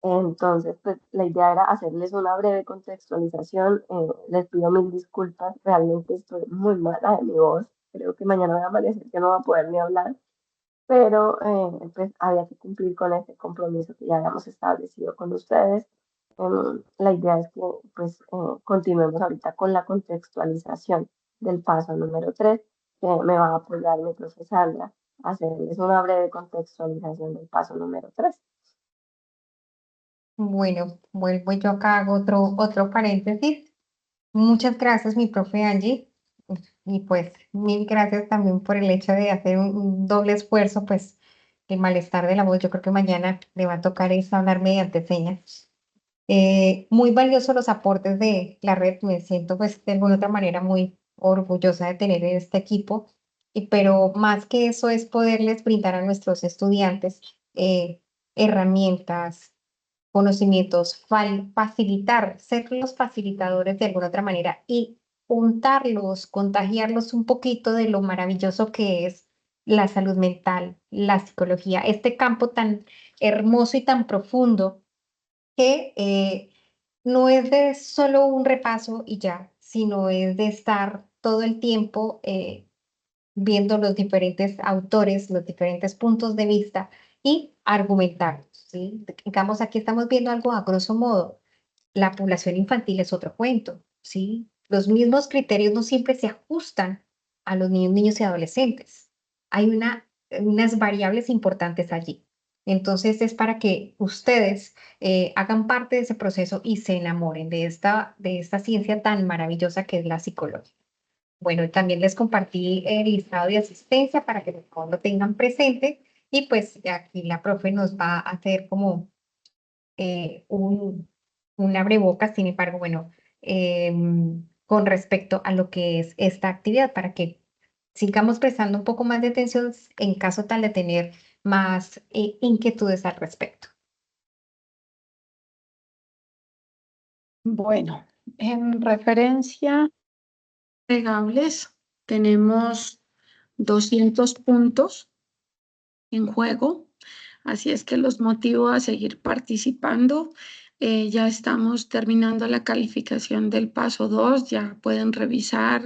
B: Entonces, pues la idea era hacerles una breve contextualización. Les pido mil disculpas, realmente estoy muy mala de mi voz. Creo que mañana voy a amanecer que no va a poder ni hablar, pero pues había que cumplir con ese compromiso que ya habíamos establecido con ustedes. La idea es que pues continuemos ahorita con la contextualización del paso número 3, que me va a apoyar mi profe Sandra a hacerles una breve contextualización del paso número 3.
A: Bueno, vuelvo yo acá, hago otro paréntesis. Muchas gracias, mi profe Angie. Y pues mil gracias también por el hecho de hacer un doble esfuerzo, pues el malestar de la voz. Yo creo que mañana le va a tocar es hablar mediante señas. Muy valiosos los aportes de la red. Me siento pues de alguna otra manera muy orgullosa de tener este equipo. Pero más que eso es poderles brindar a nuestros estudiantes herramientas, conocimientos, facilitar, ser los facilitadores de alguna otra manera y untarlos, contagiarlos un poquito de lo maravilloso que es la salud mental, la psicología, este campo tan hermoso y tan profundo que no es de solo un repaso y ya, sino es de estar todo el tiempo viendo los diferentes autores, los diferentes puntos de vista y argumentar, ¿sí? Digamos, aquí estamos viendo algo a grosso modo. La población infantil es otro cuento, ¿sí? Los mismos criterios no siempre se ajustan a los niños y adolescentes. Hay unas variables importantes allí. Entonces es para que ustedes hagan parte de ese proceso y se enamoren de esta ciencia tan maravillosa que es la psicología. Bueno, y también les compartí el listado de asistencia para que todos lo tengan presente y pues aquí la profe nos va a hacer como un abrebocas, sin embargo, bueno, con respecto a lo que es esta actividad para que sigamos prestando un poco más de atención en caso tal de tener más inquietudes al respecto.
C: Bueno, en referencia entregables, tenemos 200 puntos en juego, así es que los motivo a seguir participando. Ya estamos terminando la calificación del paso 2, ya pueden revisar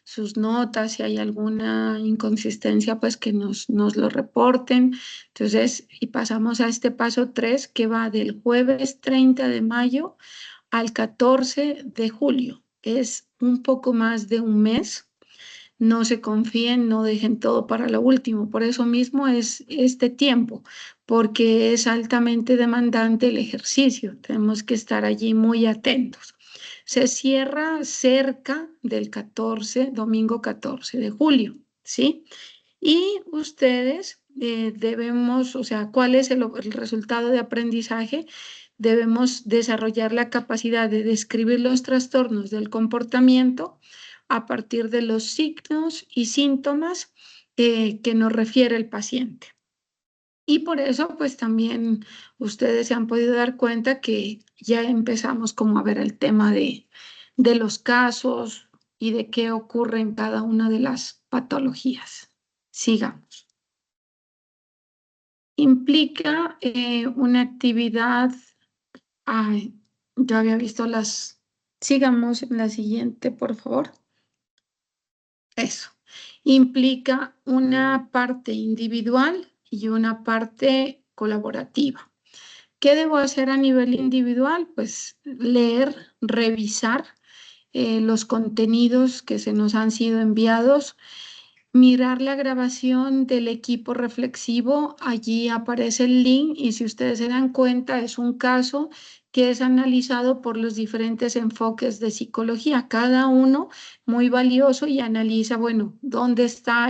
C: sus notas, si hay alguna inconsistencia, pues que nos lo reporten. Entonces, y pasamos a este paso 3, que va del jueves 30 de mayo al 14 de julio. Es un poco más de un mes. No se confíen, no dejen todo para lo último. Por eso mismo es este tiempo, porque es altamente demandante el ejercicio. Tenemos que estar allí muy atentos. Se cierra cerca del 14, domingo 14 de julio, ¿sí? Y ustedes debemos, o sea, ¿cuál es el resultado de aprendizaje? Debemos desarrollar la capacidad de describir los trastornos del comportamiento a partir de los signos y síntomas que nos refiere el paciente. Y por eso, pues también ustedes se han podido dar cuenta que ya empezamos como a ver el tema de los casos y de qué ocurre en cada una de las patologías. Sigamos. Implica una actividad. Ay, yo había visto las. Sigamos en la siguiente, por favor. Eso. Implica una parte individual y una parte colaborativa. ¿Qué debo hacer a nivel individual? Pues leer, revisar los contenidos que se nos han sido enviados, mirar la grabación del equipo reflexivo. Allí aparece el link y si ustedes se dan cuenta es un caso que es analizado por los diferentes enfoques de psicología, cada uno muy valioso y analiza, bueno, dónde está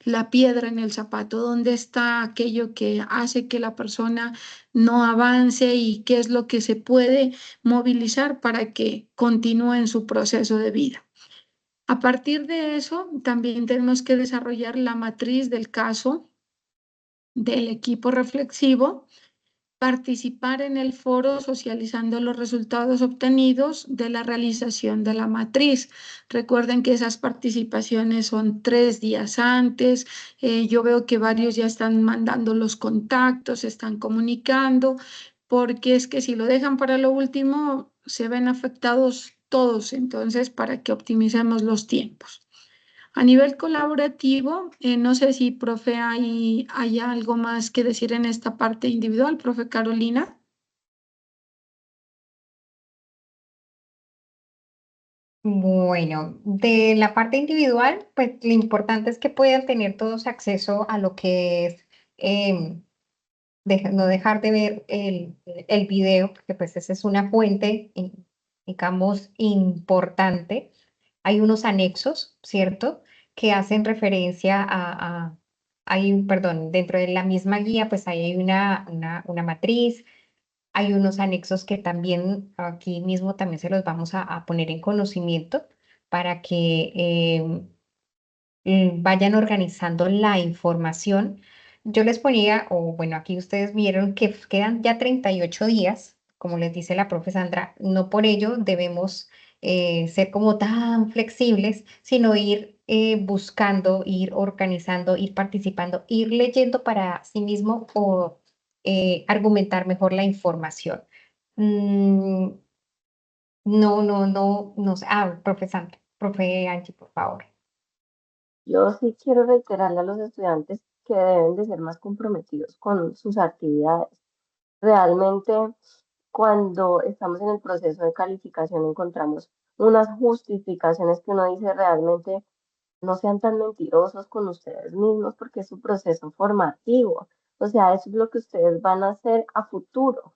C: la piedra en el zapato, dónde está aquello que hace que la persona no avance y qué es lo que se puede movilizar para que continúe en su proceso de vida. A partir de eso, también tenemos que desarrollar la matriz del caso del equipo reflexivo, participar en el foro socializando los resultados obtenidos de la realización de la matriz. Recuerden que esas participaciones son 3 días antes. Yo veo que varios ya están mandando los contactos, se están comunicando, porque es que si lo dejan para lo último, se ven afectados todos, entonces para que optimicemos los tiempos. A nivel colaborativo, no sé si, profe, hay algo más que decir en esta parte individual, profe Carolina.
A: Bueno, de la parte individual, pues lo importante es que puedan tener todos acceso a lo que es, em, no dejar de ver el video, porque pues esa es una fuente, digamos, importante. Hay unos anexos, ¿cierto? Que hacen referencia perdón, dentro de la misma guía, pues ahí hay una matriz, hay unos anexos que también aquí mismo también se los vamos a poner en conocimiento para que vayan organizando la información. Yo les ponía, o bueno, aquí ustedes vieron que quedan ya 38 días, como les dice la profe Sandra, no por ello debemos ser como tan flexibles, sino ir buscando, ir organizando, ir participando, ir leyendo para sí mismo o argumentar mejor la información. Mm, no sé. Profe Sandra, profe Angie, por favor.
B: Yo sí quiero reiterarle a los estudiantes que deben de ser más comprometidos con sus actividades. Realmente, cuando estamos en el proceso de calificación, encontramos unas justificaciones que uno dice realmente no sean tan mentirosos con ustedes mismos porque es su proceso formativo. O sea, eso es lo que ustedes van a hacer a futuro.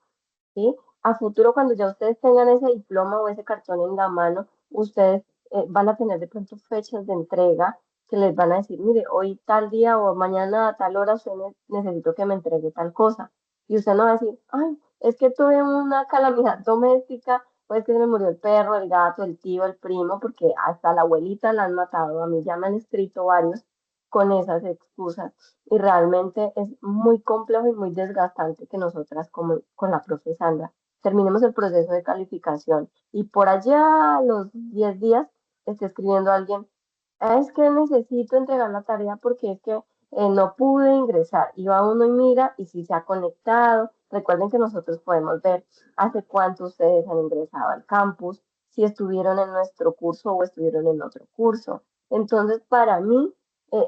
B: ¿Sí? A futuro, cuando ya ustedes tengan ese diploma o ese cartón en la mano, ustedes van a tener de pronto fechas de entrega que les van a decir, mire, hoy tal día o mañana a tal hora usted necesito que me entregue tal cosa. Y usted no va a decir, ay, es que tuve una calamidad doméstica, pues que se me murió el perro, el gato, el tío, el primo, porque hasta la abuelita la han matado. A mí ya me han escrito varios con esas excusas y realmente es muy complejo y muy desgastante que nosotras, como con la profe Sandra, terminemos el proceso de calificación y por allá a los 10 días esté escribiendo a alguien, es que necesito entregar la tarea porque es que no pude ingresar. Y va uno y mira y si se ha conectado. Recuerden que nosotros podemos ver hace cuánto ustedes han ingresado al campus, si estuvieron en nuestro curso o estuvieron en otro curso. Entonces, para mí,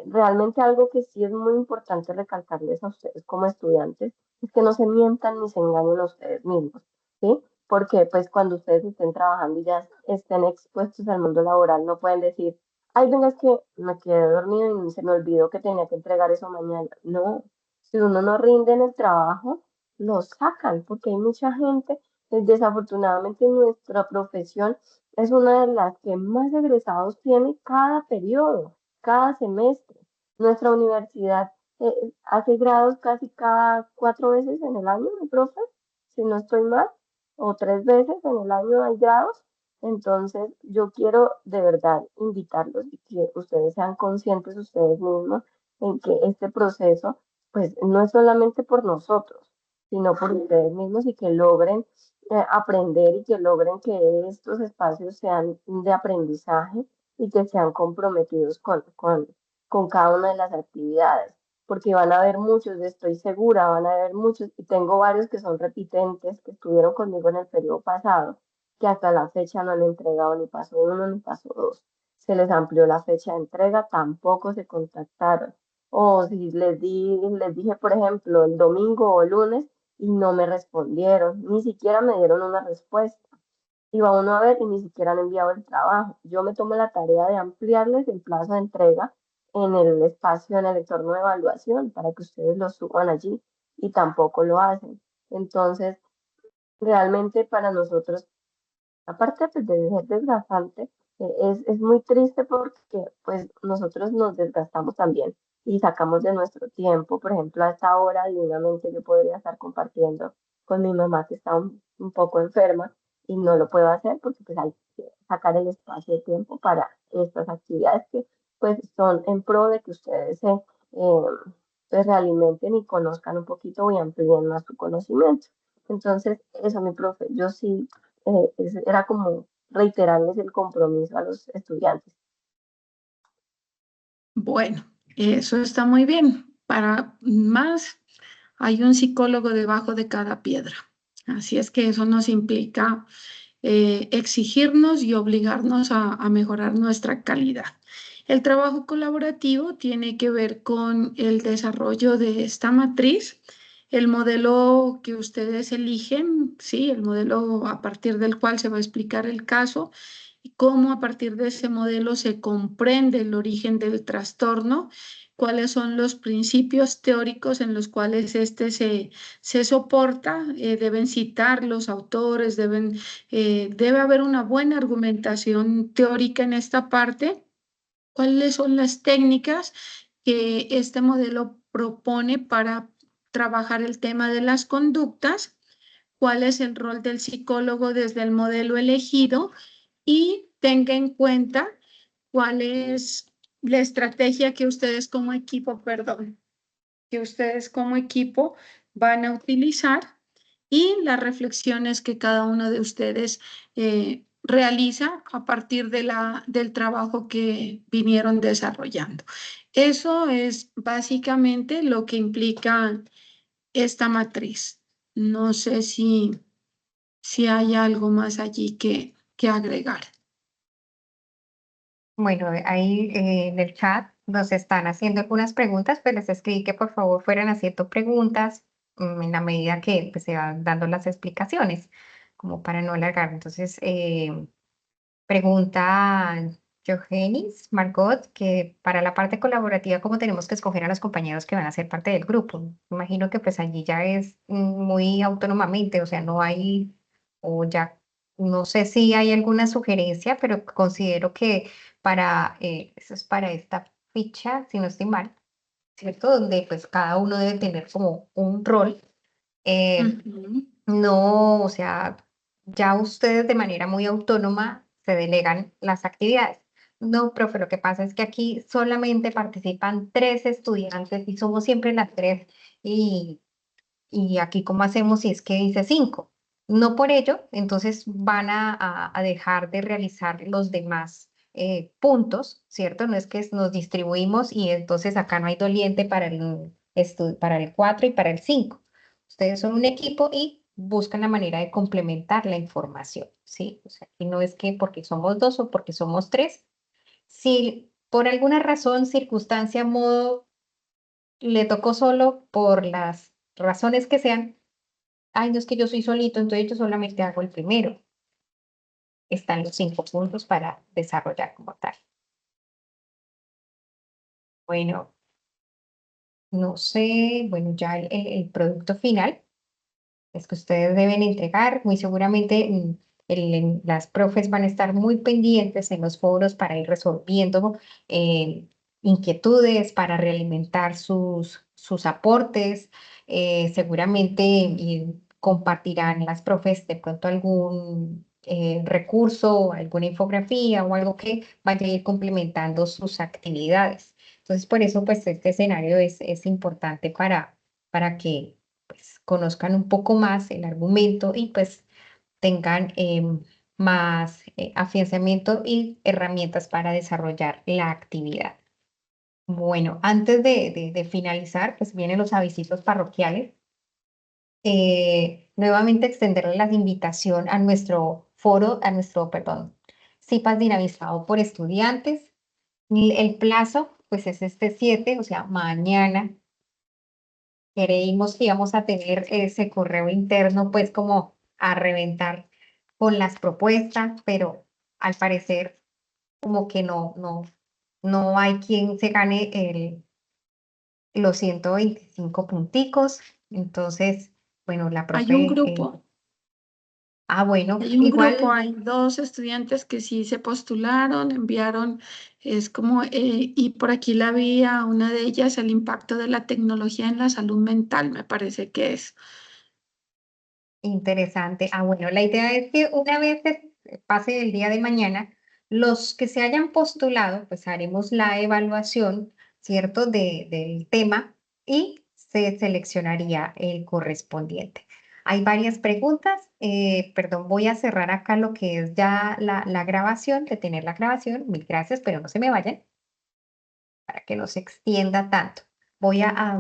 B: realmente algo que sí es muy importante recalcarles a ustedes como estudiantes es que no se mientan ni se engañen a ustedes mismos, ¿sí? Porque pues cuando ustedes estén trabajando y ya estén expuestos al mundo laboral, no pueden decir, ay, venga, es que me quedé dormido y se me olvidó que tenía que entregar eso mañana. No, si uno no rinde en el trabajo, lo sacan, porque hay mucha gente, desafortunadamente nuestra profesión es una de las que más egresados tiene cada periodo, cada semestre. Nuestra universidad hace grados casi cada 4 veces en el año, mi profe, si no estoy mal, o 3 veces en el año hay grados. Entonces, yo quiero de verdad invitarlos y que ustedes sean conscientes ustedes mismos en que este proceso, pues, no es solamente por nosotros, sino por ustedes mismos y que logren aprender y que logren que estos espacios sean de aprendizaje y que sean comprometidos con cada una de las actividades, porque van a haber muchos, estoy segura, van a haber muchos, y tengo varios que son repitentes, que estuvieron conmigo en el periodo pasado, que hasta la fecha no han entregado ni paso uno ni paso dos. Se les amplió la fecha de entrega, tampoco se contactaron. O si les dije, por ejemplo, el domingo o lunes y no me respondieron, ni siquiera me dieron una respuesta. Iba uno a ver y ni siquiera han enviado el trabajo. Yo me tomo la tarea de ampliarles el plazo de entrega en el espacio, en el entorno de evaluación, para que ustedes lo suban allí y tampoco lo hacen. Entonces, realmente para nosotros, aparte pues, de ser desgastante, es muy triste porque pues nosotros nos desgastamos también y sacamos de nuestro tiempo. Por ejemplo, a esta hora, divinamente, yo podría estar compartiendo con mi mamá que está un poco enferma y no lo puedo hacer porque pues hay que sacar el espacio de tiempo para estas actividades que pues son en pro de que ustedes se pues, realimenten y conozcan un poquito y amplíen más su conocimiento. Entonces, eso, mi profe, yo sí era como reiterarles el compromiso a los estudiantes.
C: Bueno, eso está muy bien. Para más, hay un psicólogo debajo de cada piedra. Así es que eso nos implica exigirnos y obligarnos a mejorar nuestra calidad. El trabajo colaborativo tiene que ver con el desarrollo de esta matriz, el modelo que ustedes eligen, sí, el modelo a partir del cual se va a explicar el caso y cómo a partir de ese modelo se comprende el origen del trastorno, cuáles son los principios teóricos en los cuales este se soporta, deben citar los autores, debe haber una buena argumentación teórica en esta parte. ¿Cuáles son las técnicas que este modelo propone para trabajar el tema de las conductas? ¿Cuál es el rol del psicólogo desde el modelo elegido? Y tenga en cuenta cuál es la estrategia que ustedes como equipo, perdón, que ustedes como equipo van a utilizar y las reflexiones que cada uno de ustedes realiza a partir del trabajo que vinieron desarrollando. Eso es básicamente lo que implica esta matriz. No sé si hay algo más allí que agregar.
A: Bueno, ahí en el chat nos están haciendo algunas preguntas, pues les escribí que por favor fueran haciendo preguntas en la medida que pues, se van dando las explicaciones, como para no alargar. Entonces, pregunta Jogenis Margot que para la parte colaborativa, ¿cómo tenemos que escoger a los compañeros que van a ser parte del grupo? Imagino que pues allí ya es muy autónomamente, o sea, no hay, o ya, no sé si hay alguna sugerencia, pero considero que eso es para esta ficha, si no estoy mal, ¿cierto? Donde pues cada uno debe tener como un rol. eh,
C: Ujú.
A: no, o sea, ya ustedes de manera muy autónoma se delegan las actividades. No, profe, lo que pasa es que aquí solamente participan 3 estudiantes y somos siempre las 3. Y, y aquí, ¿cómo hacemos si es que dice 5? No por ello, entonces van a dejar de realizar los demás puntos, ¿cierto? No es que nos distribuimos y entonces acá no hay doliente para para el 4 y para el 5. Ustedes son un equipo y buscan la manera de complementar la información, ¿sí? O sea, aquí no es que porque somos 2 o porque somos 3. Si por alguna razón, circunstancia, modo, le tocó solo por las razones que sean, ay, no es que yo soy solito, entonces yo solamente hago el primero. Están los 5 puntos para desarrollar como tal. Bueno, no sé, bueno, ya el producto final es que ustedes deben entregar, muy seguramente las profes van a estar muy pendientes en los foros para ir resolviendo inquietudes, para realimentar sus aportes. Seguramente compartirán las profes de pronto algún recurso, alguna infografía o algo que vaya a ir complementando sus actividades. Entonces, por eso, pues, este escenario es importante para que pues, conozcan un poco más el argumento y pues tengan más afianzamiento y herramientas para desarrollar la actividad. Bueno, antes de finalizar, pues vienen los avisitos parroquiales. Nuevamente extenderle la invitación a nuestro foro, perdón, CIPAS dinamizado por estudiantes. El plazo, pues es este 7, o sea, mañana. Creímos que íbamos a tener ese correo interno, pues como a reventar con las propuestas, pero al parecer como que no hay quien se gane los 125 punticos. Entonces, bueno, la
C: Hay un
A: profe,
C: grupo.
A: bueno,
C: Hay un grupo,
A: igual,
C: hay 2 estudiantes que sí se postularon, enviaron, es como, y por aquí la vi a una de ellas, el impacto de la tecnología en la salud mental, me parece que es.
A: interesante. Bueno, la idea es que una vez pase el día de mañana, los que se hayan postulado, pues haremos la evaluación, ¿cierto?, del tema y se seleccionaría el correspondiente. Hay varias preguntas. Perdón, voy a cerrar acá lo que es ya la grabación, detener la grabación. Mil gracias, pero no se me vayan para que no se extienda tanto. Voy a